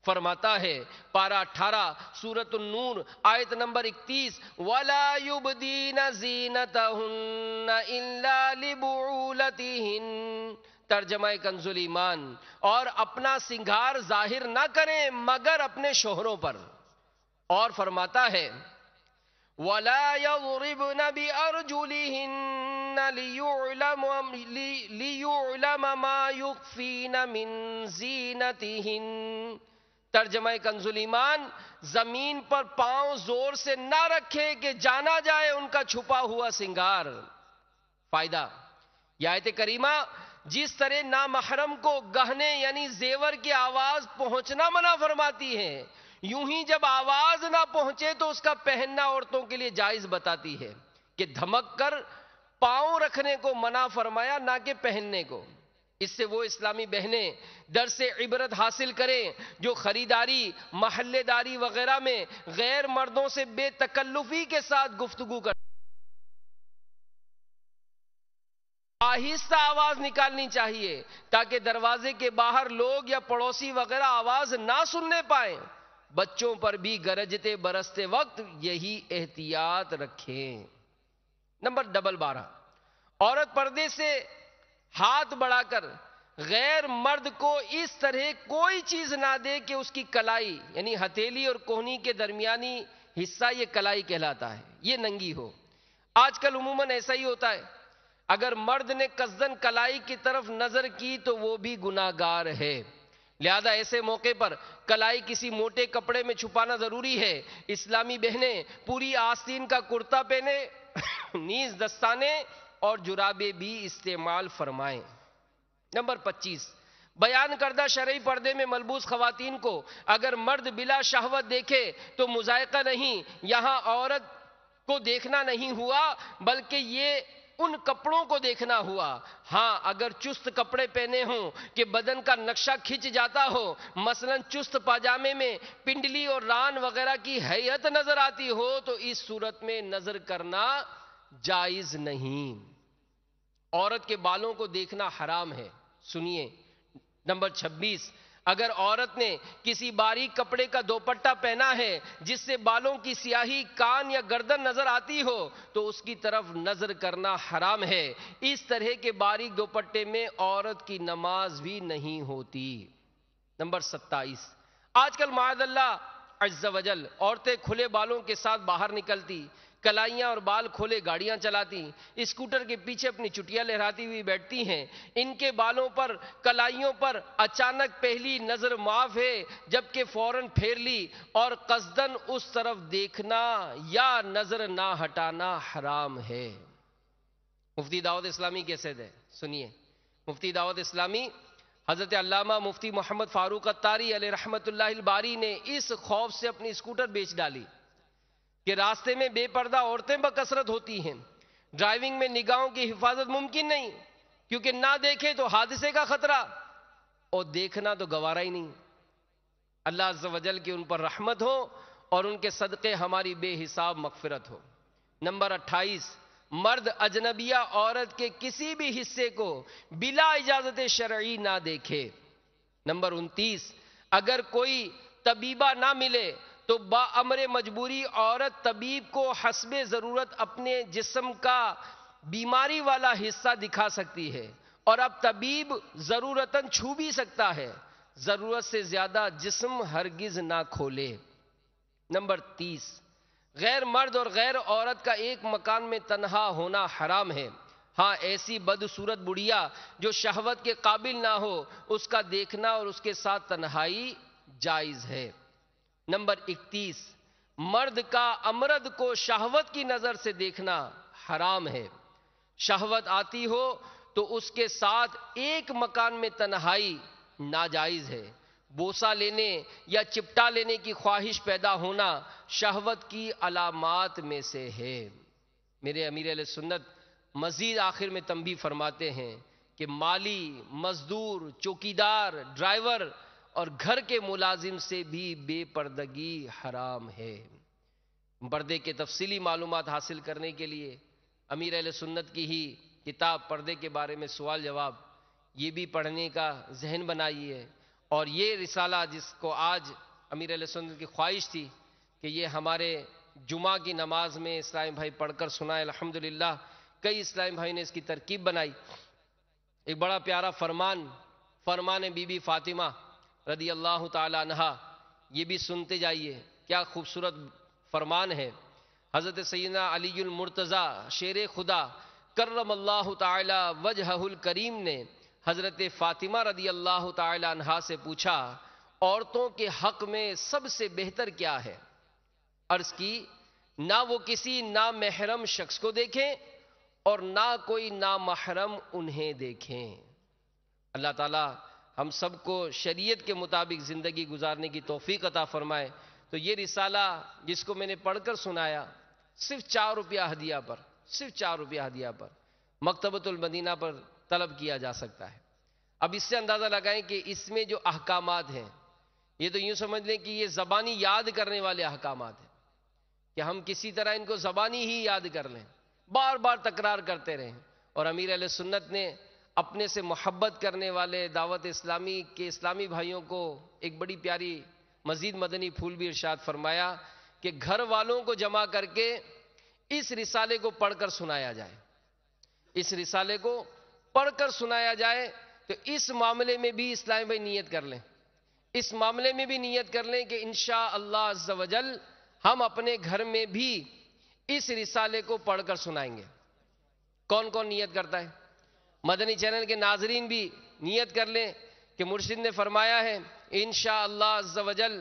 فرماتا ہے پارہ 18 سورۃ النور آیت نمبر 31، وَلَا يُبْدِينَ زِينَتَهُنَّ إِلَّا لِبُعُولَتِهِنَّ، ترجمہ کنز ایمان، اور اپنا سنگھار ظاہر نہ کریں مگر اپنے شوہروں پر. اور فرماتا ہے وَلَا يَضْرِبْنَ بِأَرْجُلِهِنَّ لِيُعْلَمَ مَا يُخْفِينَ مِنْ زِينَتِهِنَّ، ترجمہ کنز ایمان، زمین پر پاؤں زور سے نہ رکھے کہ جانا جائے ان کا چھپا ہوا سنگار. فائدہ، یہ آیت کریمہ جس طرح نامحرم کو گہنے یعنی زیور کی آواز پہنچنا منع فرماتی ہے، یوں ہی جب آواز نہ پہنچے تو اس کا پہننا عورتوں کے لیے جائز بتاتی ہے کہ دھمک کر پاؤں رکھنے کو منع فرمایا نہ کہ پہننے کو. اس سے وہ اسلامی بہنیں درس عبرت حاصل کریں جو خریداری، محلے داری وغیرہ میں غیر مردوں سے بے تکلفی کے ساتھ گفتگو کریں. آہستہ آواز نکالنی چاہیے تاکہ دروازے کے باہر لوگ یا پڑوسی وغیرہ آواز نہ سننے پائیں. بچوں پر بھی گرجتے برستے وقت یہی احتیاط رکھیں. نمبر 12، عورت پردے سے ہاتھ بڑھا کر غیر مرد کو اس طرح کوئی چیز نہ دے کہ اس کی کلائی یعنی ہتھیلی اور کوہنی کے درمیانی حصہ یہ کلائی کہلاتا ہے یہ ننگی ہو. آج کل عموماً ایسا ہی ہوتا ہے، اگر مرد نے قصدن کلائی کی طرف نظر کی تو وہ بھی گناہگار ہے. لہذا ایسے موقع پر کلائی کسی موٹے کپڑے میں چھپانا ضروری ہے. اسلامی بہنیں پوری آستین کا کرتا پہنے نیز دستانے اور جرابے بھی استعمال فرمائیں. نمبر 25، بیان کردہ شرعی پردے میں ملبوس خواتین کو اگر مرد بلا شہوت دیکھے تو مذائقہ نہیں. یہاں عورت کو دیکھنا نہیں ہوا بلکہ یہ ان کپڑوں کو دیکھنا ہوا. ہاں اگر چست کپڑے پہنے ہوں کہ بدن کا نقشہ کھنچ جاتا ہو، مثلا چست پاجامے میں پنڈلی اور ران وغیرہ کی ہیئت نظر آتی ہو تو اس صورت میں نظر کرنا جائز نہیں. عورت کے بالوں کو دیکھنا حرام ہے. سنیے نمبر 26، اگر عورت نے کسی باریک کپڑے کا دوپٹہ پہنا ہے جس سے بالوں کی سیاہی کان یا گردن نظر آتی ہو تو اس کی طرف نظر کرنا حرام ہے. اس طرح کے باریک دوپٹے میں عورت کی نماز بھی نہیں ہوتی. نمبر 27، آج کل معاذ اللہ عز و جل عورتیں کھلے بالوں کے ساتھ باہر نکلتی کلائیاں اور بال کھولے گاڑیاں چلاتی، اسکوٹر کے پیچھے اپنی چٹیاں لہراتی ہوئی بیٹھتی ہیں، ان کے بالوں پر کلائیوں پر اچانک پہلی نظر معاف ہے، جبکہ فوراً پھیر لی، اور قصدن اس طرف دیکھنا یا نظر نہ ہٹانا حرام ہے۔ مفتی دعوت اسلامی کیسے دے؟ سنیے، مفتی دعوت اسلامی حضرت علامہ مفتی محمد فاروق اتاری علیہ رحمت اللہ الباری نے اس خوف سے اپنی اسکوٹر بیچ ڈالی کہ راستے میں بے پردہ عورتیں بکثرت ہوتی ہیں، ڈرائیونگ میں نگاہوں کی حفاظت ممکن نہیں، کیونکہ نہ دیکھے تو حادثے کا خطرہ، اور دیکھنا تو گوارا ہی نہیں۔ اللہ عز و جل کی ان پر رحمت ہو اور ان کے صدقے ہماری بے حساب مغفرت ہو۔ نمبر 28، مرد اجنبیہ عورت کے کسی بھی حصے کو بلا اجازت شرعی نہ دیکھے۔ نمبر 29، اگر کوئی طبیبہ نہ ملے تو بامر مجبوری عورت طبیب کو حسب ضرورت اپنے جسم کا بیماری والا حصہ دکھا سکتی ہے، اور اب طبیب ضرورتاً چھو بھی سکتا ہے، ضرورت سے زیادہ جسم ہرگز نہ کھولے۔ نمبر 30، غیر مرد اور غیر عورت کا ایک مکان میں تنہا ہونا حرام ہے، ہاں ایسی بدصورت بڑھیا جو شہوت کے قابل نہ ہو اس کا دیکھنا اور اس کے ساتھ تنہائی جائز ہے۔ نمبر 31، مرد کا امرد کو شہوت کی نظر سے دیکھنا حرام ہے، شہوت آتی ہو تو اس کے ساتھ ایک مکان میں تنہائی ناجائز ہے۔ بوسہ لینے یا چپٹا لینے کی خواہش پیدا ہونا شہوت کی علامات میں سے ہے۔ میرے امیر اہل سنت مزید آخر میں تنبیہ فرماتے ہیں کہ مالی، مزدور، چوکیدار، ڈرائیور اور گھر کے ملازم سے بھی بے پردگی حرام ہے۔ پردے کے تفصیلی معلومات حاصل کرنے کے لیے امیر اہل سنت کی ہی کتاب پردے کے بارے میں سوال جواب، یہ بھی پڑھنے کا ذہن بنائیے، اور یہ رسالہ جس کو آج امیر اہل سنت کی خواہش تھی کہ یہ ہمارے جمعہ کی نماز میں اسلامی بھائی پڑھ کر سنائے، الحمدللہ کئی اسلامی بھائی نے اس کی ترکیب بنائی۔ ایک بڑا پیارا فرمان بی بی فاطمہ رضی اللہ تعالی عنہا، یہ بھی سنتے جائیے، کیا خوبصورت فرمان ہے۔ حضرت سیدنا علی المرتضیٰ شیر خدا کرم اللہ تعالی وجہہ الکریم نے حضرت فاطمہ رضی اللہ تعالی عنہا سے پوچھا، عورتوں کے حق میں سب سے بہتر کیا ہے؟ عرض کی، نہ وہ کسی نامحرم شخص کو دیکھیں اور نہ کوئی نامحرم انہیں دیکھیں۔ اللہ تعالی ہم سب کو شریعت کے مطابق زندگی گزارنے کی توفیق عطا فرمائے۔ تو یہ رسالہ جس کو میں نے پڑھ کر سنایا، صرف 4 روپیہ ہدیہ پر، صرف 4 روپیہ ہدیہ پر مکتبۃ المدینہ پر طلب کیا جا سکتا ہے۔ اب اس سے اندازہ لگائیں کہ اس میں جو احکامات ہیں، یہ تو یوں سمجھ لیں کہ یہ زبانی یاد کرنے والے احکامات ہیں، کہ ہم کسی طرح ان کو زبانی ہی یاد کر لیں، بار بار تکرار کرتے رہیں۔ اور امیر اہل سنت نے اپنے سے محبت کرنے والے دعوت اسلامی کے اسلامی بھائیوں کو ایک بڑی پیاری مزید مدنی پھول بھی ارشاد فرمایا کہ گھر والوں کو جمع کر کے اس رسالے کو پڑھ کر سنایا جائے، اس رسالے کو پڑھ کر سنایا جائے۔ تو اس معاملے میں بھی اسلامی بھائی نیت کر لیں، اس معاملے میں بھی نیت کر لیں کہ انشاءاللہ عز و جل ہم اپنے گھر میں بھی اس رسالے کو پڑھ کر سنائیں گے۔ کون کون نیت کرتا ہے؟ مدنی چینل کے ناظرین بھی نیت کر لیں کہ مرشد نے فرمایا ہے انشاءاللہ عز و جل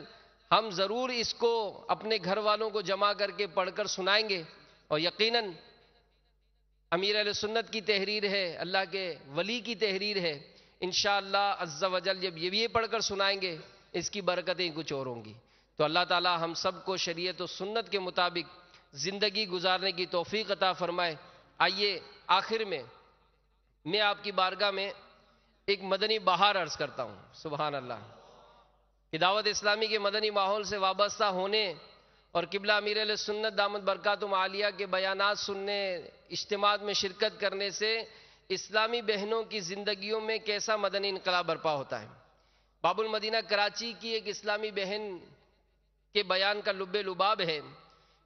ہم ضرور اس کو اپنے گھر والوں کو جمع کر کے پڑھ کر سنائیں گے، اور یقیناً امیر اہل سنت کی تحریر ہے، اللہ کے ولی کی تحریر ہے، انشاءاللہ عز و جل جب یہ پڑھ کر سنائیں گے اس کی برکتیں کچھ اور ہوں گی۔ تو اللہ تعالی ہم سب کو شریعت و سنت کے مطابق زندگی گزارنے کی توفیق عطا فرمائے۔ آئیے آخر میں آپ کی بارگاہ میں ایک مدنی بہار عرض کرتا ہوں، سبحان اللہ، کہ دعوت اسلامی کے مدنی ماحول سے وابستہ ہونے اور قبلہ امیر اہل سنت دامت برکاتہم عالیہ کے بیانات سننے، اجتماعات میں شرکت کرنے سے اسلامی بہنوں کی زندگیوں میں کیسا مدنی انقلاب برپا ہوتا ہے۔ باب المدینہ کراچی کی ایک اسلامی بہن کے بیان کا لب لباب ہے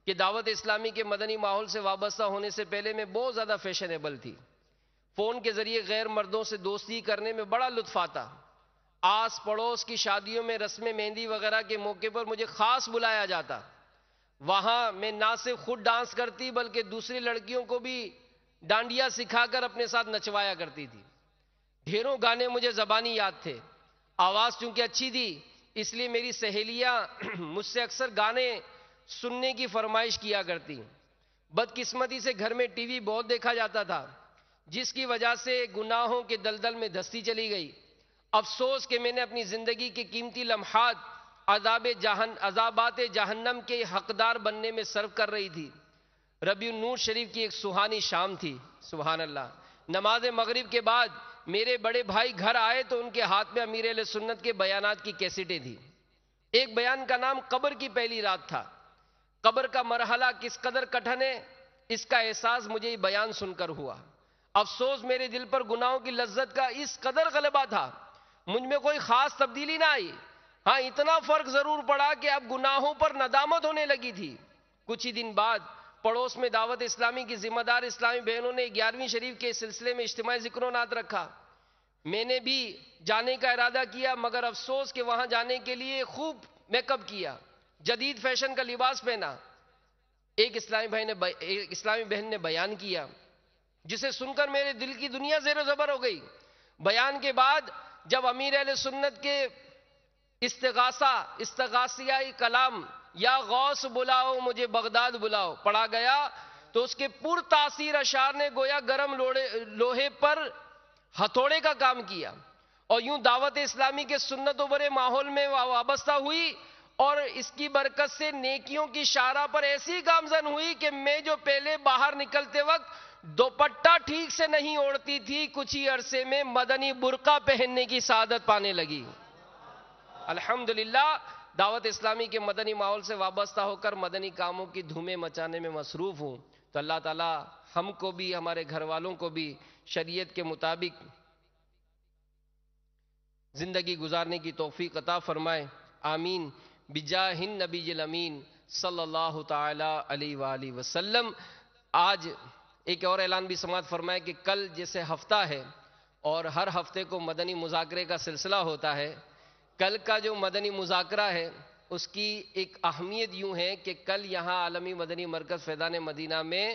کہ دعوت اسلامی کے مدنی ماحول سے وابستہ ہونے سے پہلے میں بہت زیادہ فیشنیبل تھی، فون کے ذریعے غیر مردوں سے دوستی کرنے میں بڑا لطف آتا، آس پڑوس کی شادیوں میں رسم مہندی وغیرہ کے موقع پر مجھے خاص بلایا جاتا، وہاں میں نہ صرف خود ڈانس کرتی بلکہ دوسری لڑکیوں کو بھی ڈانڈیا سکھا کر اپنے ساتھ نچوایا کرتی تھی. ڈھیروں گانے مجھے زبانی یاد تھے. آواز چونکہ اچھی تھی اس لیے میری سہیلیاں مجھ سے اکثر گانے سننے کی فرمائش کیا کرتی. بدقسمتی سے گھر میں ٹی وی بہت دیکھا جاتا تھا جس کی وجہ سے گناہوں کے دلدل میں دھستی چلی گئی. افسوس کہ میں نے اپنی زندگی کے قیمتی لمحات عذابات جہنم کے حقدار بننے میں صرف کر رہی تھی. ربیع النور شریف کی ایک سہانی شام تھی. سبحان اللہ. نماز مغرب کے بعد میرے بڑے بھائی گھر آئے تو ان کے ہاتھ میں امیر اہل سنت کے بیانات کی کیسٹیں تھیں. ایک بیان کا نام قبر کی پہلی رات تھا. قبر کا مرحلہ کس قدر کٹھن ہے اس کا احساس مجھے یہ بیان سن کر ہوا. افسوس میرے دل پر گناہوں کی لذت کا اس قدر غلبہ تھا مجھ میں کوئی خاص تبدیلی نہ آئی. ہاں اتنا فرق ضرور پڑا کہ اب گناہوں پر ندامت ہونے لگی تھی. کچھ ہی دن بعد پڑوس میں دعوت اسلامی کی ذمہ دار اسلامی بہنوں نے 11ویں شریف کے سلسلے میں اجتماعی ذکر و نعت رکھا. میں نے بھی جانے کا ارادہ کیا مگر افسوس کہ وہاں جانے کے لیے خوب میک اپ کیا, جدید فیشن کا لباس پہنا. ایک اسلامی بہن نے بیان کیا جسے سن کر میرے دل کی دنیا زیر و زبر ہو گئی. بیان کے بعد جب امیر اہل سنت کے استغاثیائی کلام یا غوث بلاؤ مجھے بغداد بلاؤ پڑھا گیا تو اس کے پر تاثیر اشعار نے گویا گرم لوہے پر ہتھوڑے کا کام کیا اور یوں دعوت اسلامی کے سنت و برے ماحول میں وابستہ ہوئی اور اس کی برکت سے نیکیوں کی شاہراہ پر ایسی گامزن ہوئی کہ میں جو پہلے باہر نکلتے وقت دوپٹہ ٹھیک سے نہیں اوڑھتی تھی کچھ ہی عرصے میں مدنی برقع پہننے کی سعادت پانے لگی. الحمدللہ دعوت اسلامی کے مدنی ماحول سے وابستہ ہو کر مدنی کاموں کی دھومیں مچانے میں مصروف ہوں. تو اللہ تعالی ہم کو بھی ہمارے گھر والوں کو بھی شریعت کے مطابق زندگی گزارنے کی توفیق عطا فرمائے. آمین بجاہ النبی الامین صلی اللہ تعالی علیہ وآلہ وسلم. آج ایک اور اعلان بھی سماعت فرمائے کہ کل جیسے ہفتہ ہے اور ہر ہفتے کو مدنی مذاکرے کا سلسلہ ہوتا ہے, کل کا جو مدنی مذاکرہ ہے اس کی ایک اہمیت یوں ہے کہ کل یہاں عالمی مدنی مرکز فیضان مدینہ میں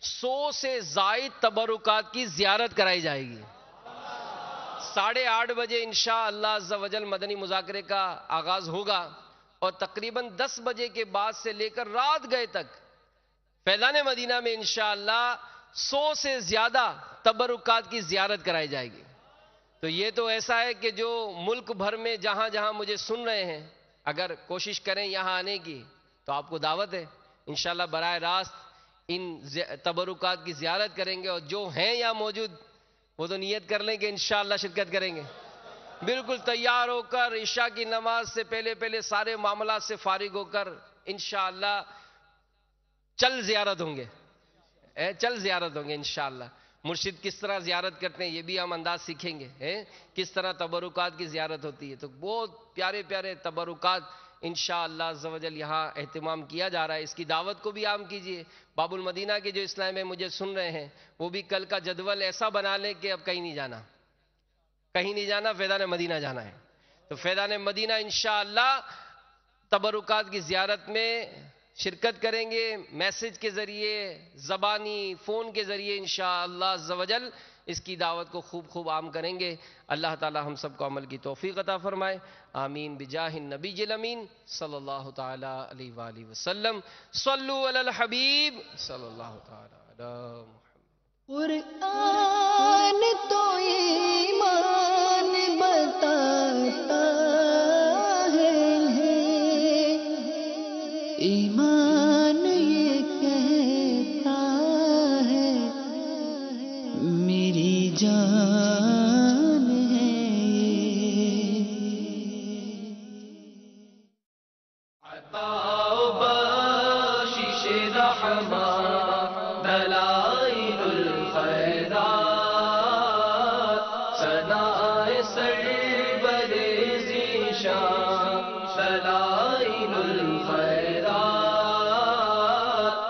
100 سے زائد تبرکات کی زیارت کرائی جائے گی. 8:30 بجے انشاءاللہ عز و جل مدنی مذاکرے کا آغاز ہوگا اور تقریباً 10 بجے کے بعد سے لے کر رات گئے تک فیضان مدینہ میں انشاءاللہ 100 سے زیادہ تبرکات کی زیارت کرائی جائے گی. تو یہ تو ایسا ہے کہ جو ملک بھر میں جہاں جہاں مجھے سن رہے ہیں اگر کوشش کریں یہاں آنے کی تو آپ کو دعوت ہے. انشاءاللہ براہ راست ان تبرکات کی زیارت کریں گے اور جو ہیں یہاں موجود وہ تو نیت کر لیں کہ انشاءاللہ شرکت کریں گے. بالکل تیار ہو کر عشاء کی نماز سے پہلے سارے معاملات سے فارغ ہو کر انشاءاللہ چل زیارت ہوں گے انشاءاللہ. مرشد کس طرح زیارت کرتے ہیں یہ بھی ہم انداز سیکھیں گے, کس طرح تبرکات کی زیارت ہوتی ہے. تو بہت پیارے پیارے تبرکات انشاءاللہ عز و جل یہاں اہتمام کیا جا رہا ہے. اس کی دعوت کو بھی عام کیجئے. باب المدینہ کے جو اسلام میں مجھے سن رہے ہیں وہ بھی کل کا جدول ایسا بنا لیں کہ اب کہیں نہیں جانا, فیضان مدینہ جانا ہے. تو فیضان مدینہ انشاءاللہ تبرکات کی زیارت میں شرکت کریں گے, میسج کے ذریعے, زبانی فون کے ذریعے انشاءاللہ عز و جل اس کی دعوت کو خوب عام کریں گے. اللہ تعالی ہم سب کو عمل کی توفیق عطا فرمائے. آمین بجاہ النبی الامین صلی اللہ تعالی علیہ وآلہ وسلم. صلو علی الحبیب صلی اللہ تعالی علی محمد. قرآن تو ایمان بتاتا ہے, ایمان یہ کہتا ہے میری جان ہے عطا و بخشش رحمت دلائل الخیرات ثناء سرور ذیشان دلائل الخیرات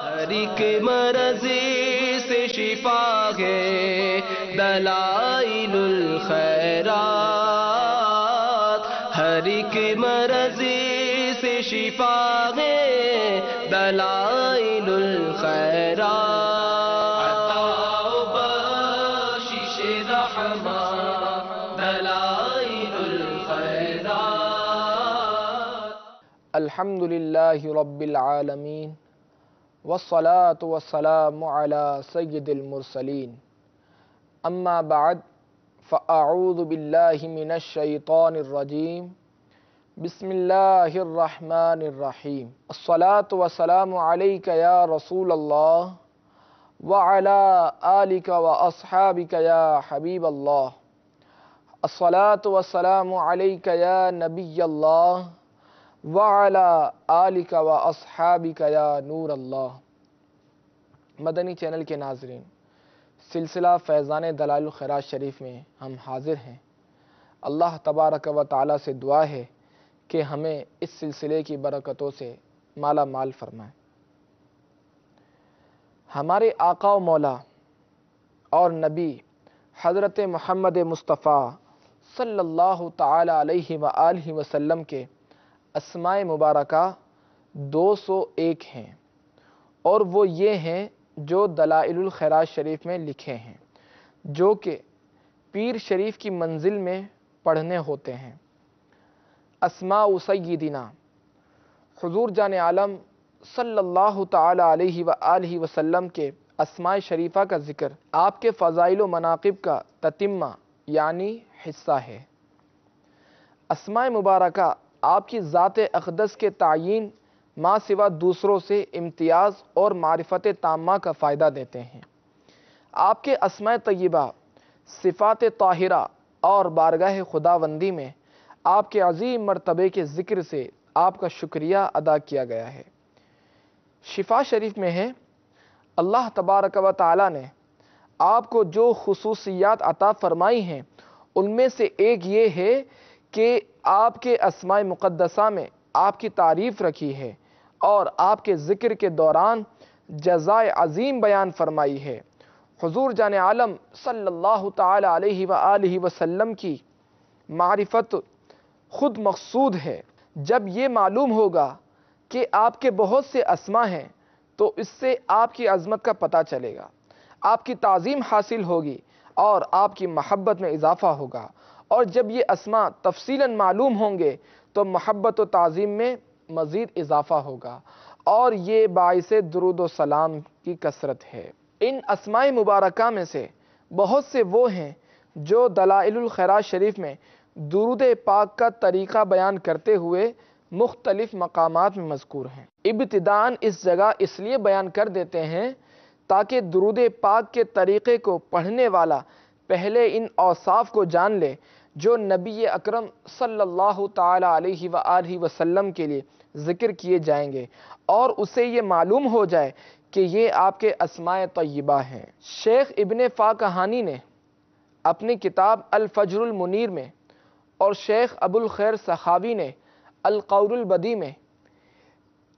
ہر ایک مرض سے شفا ہے دلائل الخیرات ہر ایک مرض سے شفا ہے دلائل الخیرات، عطا و بخشش رحمت، دلائل الخیرات۔ الحمد للہ رب العالمین والصلاة والسلام علی سید المرسلین، اما بعد فاعوذ باللہ من الشیطان الرجیم، بسم اللہ الرحمن الرحیم۔ الصلاة والسلام علیک یا رسول اللہ وعلی آلک واصحابک یا حبیب اللہ، الصلاة والسلام علیک یا نبی اللہ وعلی آلک واصحابک یا نور اللہ۔ مدنی چینل کے ناظرین، سلسلہ فیضان دلائل الخیرات شریف میں ہم حاضر ہیں۔ اللہ تبارک و تعالی سے دعا ہے کہ ہمیں اس سلسلے کی برکتوں سے مالا مال فرمائے۔ ہمارے آقا و مولا اور نبی حضرت محمد مصطفیٰ صلی اللہ تعالی علیہ وآلہ وسلم کے اسماء مبارکہ 201 ہیں، اور وہ یہ ہیں جو دلائل الخیرات شریف میں لکھے ہیں، جو کہ پیر شریف کی منزل میں پڑھنے ہوتے ہیں۔ اسماء سیدنا حضور جان عالم صلی اللہ تعالی علیہ وآلہ وسلم کے اسماء شریفہ کا ذکر آپ کے فضائل و مناقب کا تتمہ یعنی حصہ ہے۔ اسماء مبارکہ آپ کی ذات اقدس کے تعین ما سوا دوسروں سے امتیاز اور معرفت تامہ کا فائدہ دیتے ہیں۔ آپ کے اسماء طیبہ، صفات طاہرہ اور بارگاہ خداوندی میں آپ کے عظیم مرتبے کے ذکر سے آپ کا شکریہ ادا کیا گیا ہے۔ شفا شریف میں ہے، اللہ تبارک و تعالی نے آپ کو جو خصوصیات عطا فرمائی ہیں ان میں سے ایک یہ ہے کہ آپ کے اسماء مقدسہ میں آپ کی تعریف رکھی ہے اور آپ کے ذکر کے دوران جزائے عظیم بیان فرمائی ہے۔ حضور جان عالم صلی اللہ تعالی علیہ وآلہ وسلم کی معرفت خود مقصود ہے۔ جب یہ معلوم ہوگا کہ آپ کے بہت سے اسماء ہیں تو اس سے آپ کی عظمت کا پتہ چلے گا، آپ کی تعظیم حاصل ہوگی اور آپ کی محبت میں اضافہ ہوگا، اور جب یہ اسماء تفصیلاً معلوم ہوں گے تو محبت و تعظیم میں مزید اضافہ ہوگا، اور یہ باعث درود و سلام کی کثرت ہے۔ ان اسماء مبارکہ میں سے بہت سے وہ ہیں جو دلائل الخیرات شریف میں درود پاک کا طریقہ بیان کرتے ہوئے مختلف مقامات میں مذکور ہیں۔ ابتداءً اس جگہ اس لیے بیان کر دیتے ہیں تاکہ درود پاک کے طریقے کو پڑھنے والا پہلے ان اوصاف کو جان لے جو نبی اکرم صلی اللہ تعالی علیہ وآلہ وسلم کے لیے ذکر کیے جائیں گے، اور اسے یہ معلوم ہو جائے کہ یہ آپ کے اسماء طیبہ ہیں۔ شیخ ابن فاکہانی نے اپنی کتاب الفجر المنیر میں اور شیخ ابو الخیر سخاوی نے القول البدیع میں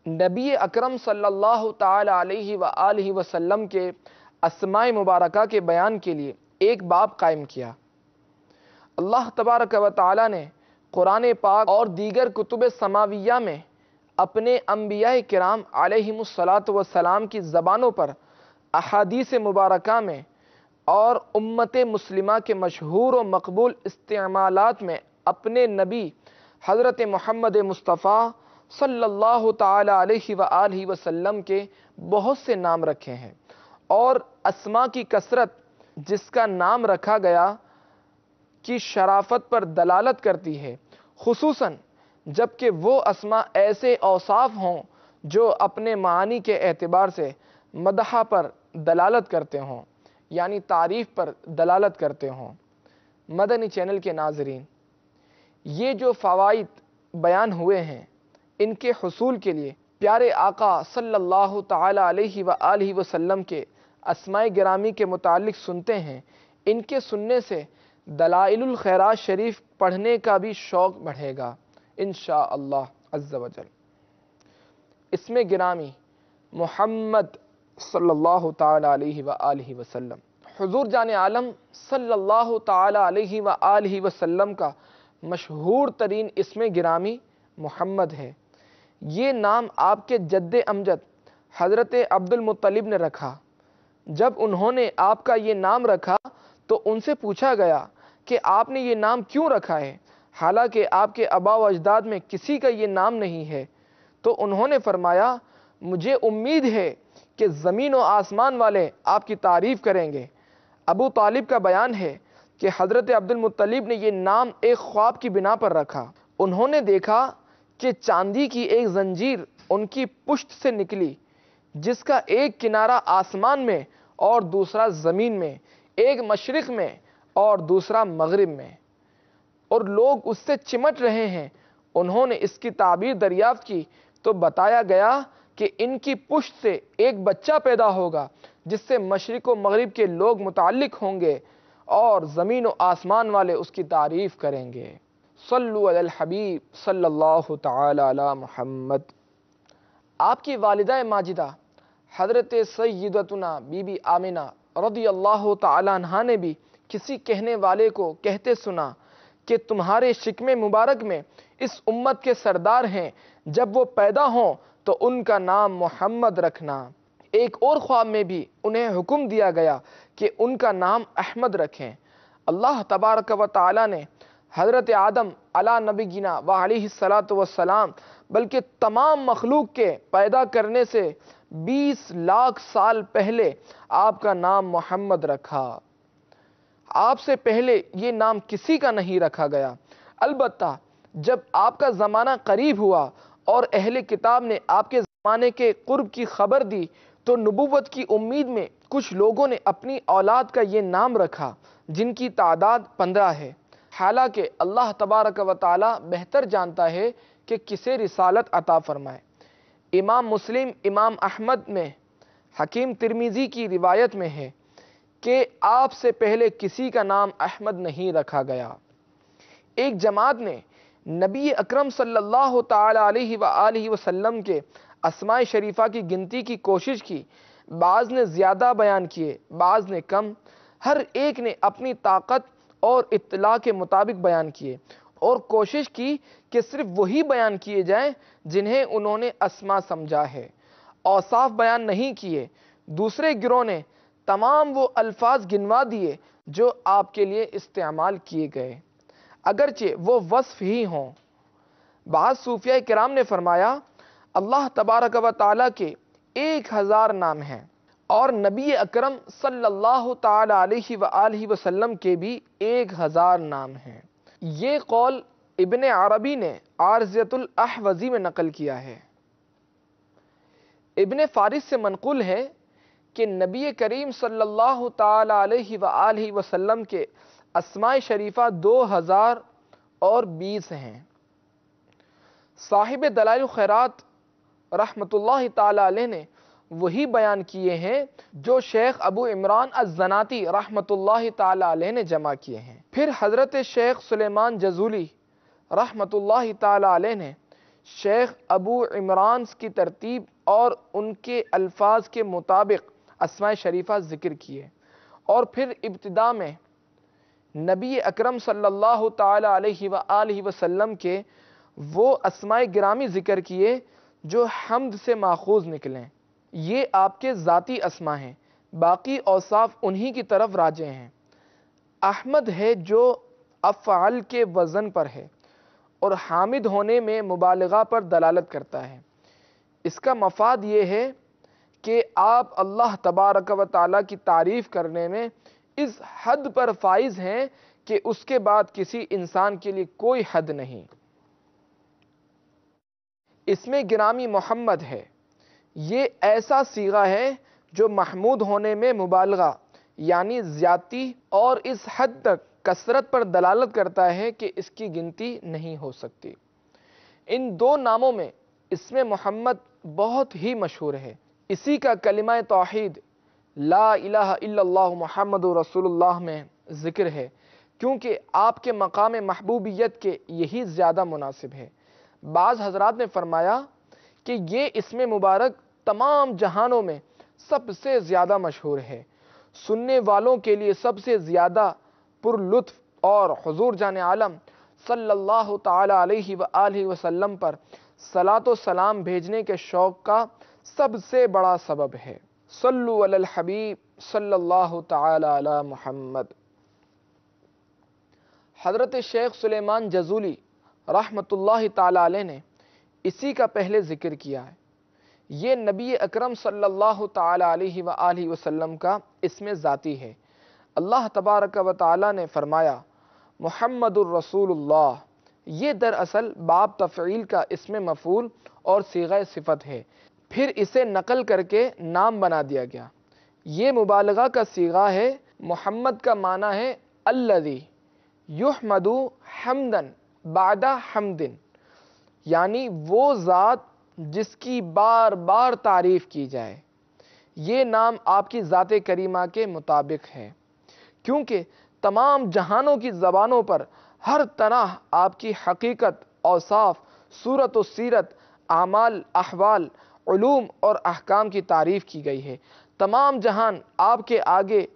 نبی اکرم صلی اللہ تعالی علیہ وآلہ وسلم کے اسماء مبارکہ کے بیان کے لیے ایک باب قائم کیا۔ اللہ تبارک و تعالی نے قرآن پاک اور دیگر کتب سماویہ میں اپنے انبیاء کرام علیہم الصلاۃ والسلام کی زبانوں پر احادیث مبارکہ میں اور امت مسلمہ کے مشہور و مقبول استعمالات میں اپنے نبی حضرت محمد مصطفیٰ صلی اللہ تعالی علیہ وآلہ وسلم کے بہت سے نام رکھے ہیں، اور اسماء کی کثرت جس کا نام رکھا گیا کی شرافت پر دلالت کرتی ہے، خصوصاً جبکہ وہ اسماء ایسے اوصاف ہوں جو اپنے معانی کے اعتبار سے مدح پر دلالت کرتے ہوں، یعنی تعریف پر دلالت کرتے ہوں۔ مدنی چینل کے ناظرین، یہ جو فوائد بیان ہوئے ہیں ان کے حصول کے لیے پیارے آقا صلی اللہ تعالی علیہ وآلہ وسلم کے اسماء گرامی کے متعلق سنتے ہیں۔ ان کے سننے سے دلائل الخیرات شریف پڑھنے کا بھی شوق بڑھے گا انشاءاللہ عز و جل۔ اسم گرامی محمد صلی اللہ تعالی علیہ وآلہ وسلم، حضور جان عالم صلی اللہ تعالی علیہ وآلہ وسلم کا مشہور ترین اسم گرامی محمد ہے۔ یہ نام آپ کے جد امجد حضرت عبد المطلب نے رکھا۔ جب انہوں نے آپ کا یہ نام رکھا تو ان سے پوچھا گیا کہ آپ نے یہ نام کیوں رکھا ہے، حالانکہ آپ کے آبا و اجداد میں کسی کا یہ نام نہیں ہے؟ تو انہوں نے فرمایا مجھے امید ہے کہ زمین و آسمان والے آپ کی تعریف کریں گے۔ ابو طالب کا بیان ہے کہ حضرت عبد المطلب نے یہ نام ایک خواب کی بنا پر رکھا۔ انہوں نے دیکھا کہ چاندی کی ایک زنجیر ان کی پشت سے نکلی، جس کا ایک کنارہ آسمان میں اور دوسرا زمین میں، ایک مشرق میں اور دوسرا مغرب میں، اور لوگ اس سے چمٹ رہے ہیں۔ انہوں نے اس کی تعبیر دریافت کی تو بتایا گیا کہ ان کی پشت سے ایک بچہ پیدا ہوگا جس سے مشرق و مغرب کے لوگ متعلق ہوں گے اور زمین و آسمان والے اس کی تعریف کریں گے۔ صلو علی الحبیب صلی اللہ تعالی علی محمد۔ آپ کی والدہ ماجدہ حضرت سیدتنا بی بی آمنہ رضی اللہ تعالی عنہا نے بھی کسی کہنے والے کو کہتے سنا کہ تمہارے شکم مبارک میں اس امت کے سردار ہیں، جب وہ پیدا ہوں تو ان کا نام محمد رکھنا۔ ایک اور خواب میں بھی انہیں حکم دیا گیا کہ ان کا نام احمد رکھیں۔ اللہ تبارک و تعالی نے حضرت آدم علی نبینا و علیہ الصلاۃ والسلام بلکہ تمام مخلوق کے پیدا کرنے سے 20 لاکھ سال پہلے آپ کا نام محمد رکھا۔ آپ سے پہلے یہ نام کسی کا نہیں رکھا گیا۔ البتہ جب آپ کا زمانہ قریب ہوا اور اہل کتاب نے آپ کے زمانے کے قرب کی خبر دی تو نبوت کی امید میں کچھ لوگوں نے اپنی اولاد کا یہ نام رکھا، جن کی تعداد 15 ہے۔ حالانکہ اللہ تبارک و تعالی بہتر جانتا ہے کہ کسے رسالت عطا فرمائے۔ امام مسلم، امام احمد میں، حکیم ترمذی کی روایت میں ہے کہ آپ سے پہلے کسی کا نام احمد نہیں رکھا گیا۔ ایک جماعت نے نبی اکرم صلی اللہ تعالی علیہ وآلہ وسلم کے اسماء شریفہ کی گنتی کی کوشش کی۔ بعض نے زیادہ بیان کیے، بعض نے کم، ہر ایک نے اپنی طاقت اور اطلاع کے مطابق بیان کیے اور کوشش کی کہ صرف وہی بیان کیے جائیں جنہیں انہوں نے اسماء سمجھا ہے، اوصاف بیان نہیں کیے۔ دوسرے گروہ نے تمام وہ الفاظ گنوا دیے جو آپ کے لیے استعمال کیے گئے، اگرچہ وہ وصف ہی ہوں۔ بعض صوفیاء کرام نے فرمایا اللہ تبارک و تعالیٰ کے 1000 نام ہیں اور نبی اکرم صلی اللہ تعالی علیہ وآلہ وسلم کے بھی 1000 نام ہیں۔ یہ قول ابن عربی نے عارضیۃ الاحوذی میں نقل کیا ہے۔ ابن فارس سے منقول ہے کہ نبی کریم صلی اللہ تعالی علیہ وآلہ وسلم کے اسماء شریفہ 2020 ہیں۔ صاحب دلائل الخیرات رحمۃ اللہ تعالی علیہ نے وہی بیان کیے ہیں جو شیخ ابو عمران الزناتی رحمۃ اللہ تعالی علیہ نے جمع کیے ہیں۔ پھر حضرت شیخ سلیمان جزولی رحمۃ اللہ تعالی علیہ نے شیخ ابو عمران کی ترتیب اور ان کے الفاظ کے مطابق اسماء شریفہ ذکر کیے، اور پھر ابتدا میں نبی اکرم صلی اللہ تعالی علیہ وآلہ وسلم کے وہ اسماء گرامی ذکر کیے جو حمد سے ماخوذ نکلیں۔ یہ آپ کے ذاتی اسماء ہیں، باقی اوصاف انہی کی طرف راجع ہیں۔ احمد ہے جو افعل کے وزن پر ہے اور حامد ہونے میں مبالغہ پر دلالت کرتا ہے۔ اس کا مفاد یہ ہے کہ آپ اللہ تبارک و تعالیٰ کی تعریف کرنے میں اس حد پر فائز ہیں کہ اس کے بعد کسی انسان کے لیے کوئی حد نہیں۔ اس میں گرامی محمد ہے، یہ ایسا صیغہ ہے جو محمود ہونے میں مبالغہ یعنی زیادتی اور اس حد تک کثرت پر دلالت کرتا ہے کہ اس کی گنتی نہیں ہو سکتی۔ ان دو ناموں میں اسم محمد بہت ہی مشہور ہے۔ اسی کا کلمہ توحید لا الہ الا اللہ محمد رسول اللہ میں ذکر ہے، کیونکہ آپ کے مقام محبوبیت کے یہی زیادہ مناسب ہے۔ بعض حضرات نے فرمایا کہ یہ اسم مبارک تمام جہانوں میں سب سے زیادہ مشہور ہے، سننے والوں کے لیے سب سے زیادہ پر لطف، اور حضور جان عالم صلی اللہ تعالی علیہ وآلہ وسلم پر صلاۃ و سلام بھیجنے کے شوق کا سب سے بڑا سبب ہے۔ صلو علی الحبیب صلی اللہ تعالی علی محمد۔ حضرت شیخ سلیمان جزولی رحمۃ اللہ تعالی علیہ نے اسی کا پہلے ذکر کیا ہے۔ یہ نبی اکرم صلی اللہ تعالی علیہ وآلہ وسلم کا اسم ذاتی ہے۔ اللہ تبارک و تعالی نے فرمایا محمد الرسول اللہ، یہ دراصل باب تفعیل کا اسم مفعول اور صیغہ صفت ہے، پھر اسے نقل کر کے نام بنا دیا گیا۔ یہ مبالغہ کا صیغہ ہے۔ محمد کا معنی ہے الذی یحمد حمدن بعد حمدن، یعنی وہ ذات جس کی بار بار تعریف کی جائے۔ یہ نام آپ کی ذات کریمہ کے مطابق ہے، کیونکہ تمام جہانوں کی زبانوں پر ہر طرح آپ کی حقیقت، اوصاف، صورت و سیرت، اعمال، احوال، علوم اور احکام کی تعریف کی گئی ہے۔ تمام جہان آپ کے آگے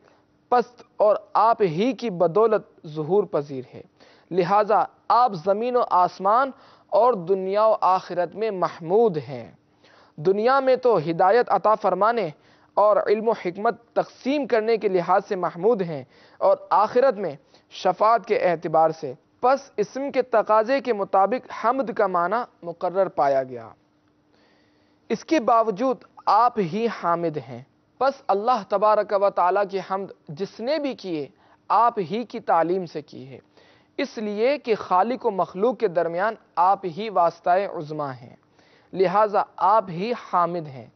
پست اور آپ ہی کی بدولت ظہور پذیر ہے، لہٰذا آپ زمین و آسمان اور دنیا و آخرت میں محمود ہیں۔ دنیا میں تو ہدایت عطا فرمانے اور علم و حکمت تقسیم کرنے کے لحاظ سے محمود ہیں، اور آخرت میں شفاعت کے اعتبار سے۔ پس اسم کے تقاضے کے مطابق حمد کا معنی مقرر پایا گیا۔ اس کے باوجود آپ ہی حامد ہیں۔ پس اللہ تبارک و تعالیٰ کی حمد جس نے بھی کیے آپ ہی کی تعلیم سے کی ہے، اس لیے کہ خالق و مخلوق کے درمیان آپ ہی واسطہ عظمیٰ ہیں، لہٰذا آپ ہی حامد ہیں۔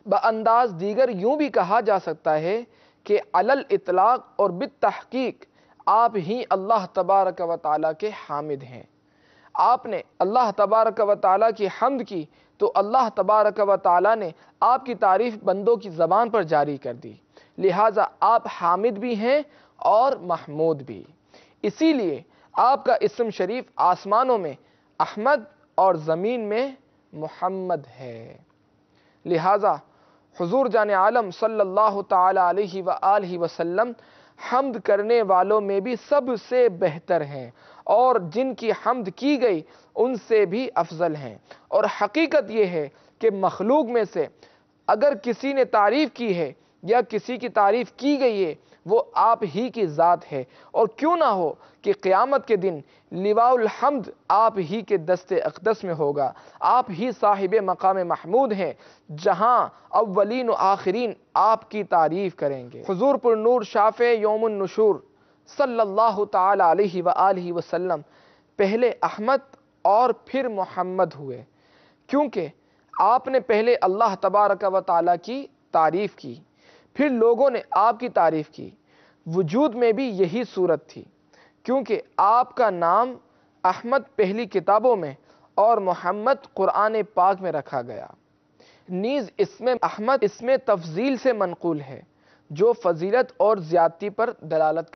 بانداز دیگر یوں بھی کہا جا سکتا ہے کہ علی الاطلاق اور بالتحقیق آپ ہی اللہ تبارک و تعالیٰ کے حامد ہیں۔ آپ نے اللہ تبارک و تعالیٰ کی حمد کی تو اللہ تبارک و تعالیٰ نے آپ کی تعریف بندوں کی زبان پر جاری کر دی، لہٰذا آپ حامد بھی ہیں اور محمود بھی۔ اسی لیے آپ کا اسم شریف آسمانوں میں احمد اور زمین میں محمد ہے۔ لہٰذا حضور جان عالم صلی اللہ تعالی علیہ وآلہ وسلم حمد کرنے والوں میں بھی سب سے بہتر ہیں، اور جن کی حمد کی گئی ان سے بھی افضل ہیں۔ اور حقیقت یہ ہے کہ مخلوق میں سے اگر کسی نے تعریف کی ہے یا کسی کی تعریف کی گئی ہے وہ آپ ہی کی ذات ہے، اور کیوں نہ ہو کہ قیامت کے دن لواء الحمد آپ ہی کے دست اقدس میں ہوگا۔ آپ ہی صاحب مقام محمود ہیں، جہاں اولین و آخرین آپ کی تعریف کریں گے۔ حضور پر نور شافع یوم النشور صلی اللہ تعالی علیہ وآلہ وسلم پہلے احمد اور پھر محمد ہوئے، کیونکہ آپ نے پہلے اللہ تبارک و تعالیٰ کی تعریف کی، پھر لوگوں نے آپ کی تعریف کی۔ وجود میں بھی یہی صورت تھی، کیونکہ آپ کا نام احمد پہلی کتابوں میں اور محمد قرآن پاک میں رکھا گیا۔ نیز اسم احمد اسم تفضیل سے منقول ہے، جو فضیلت اور زیادتی پر دلالت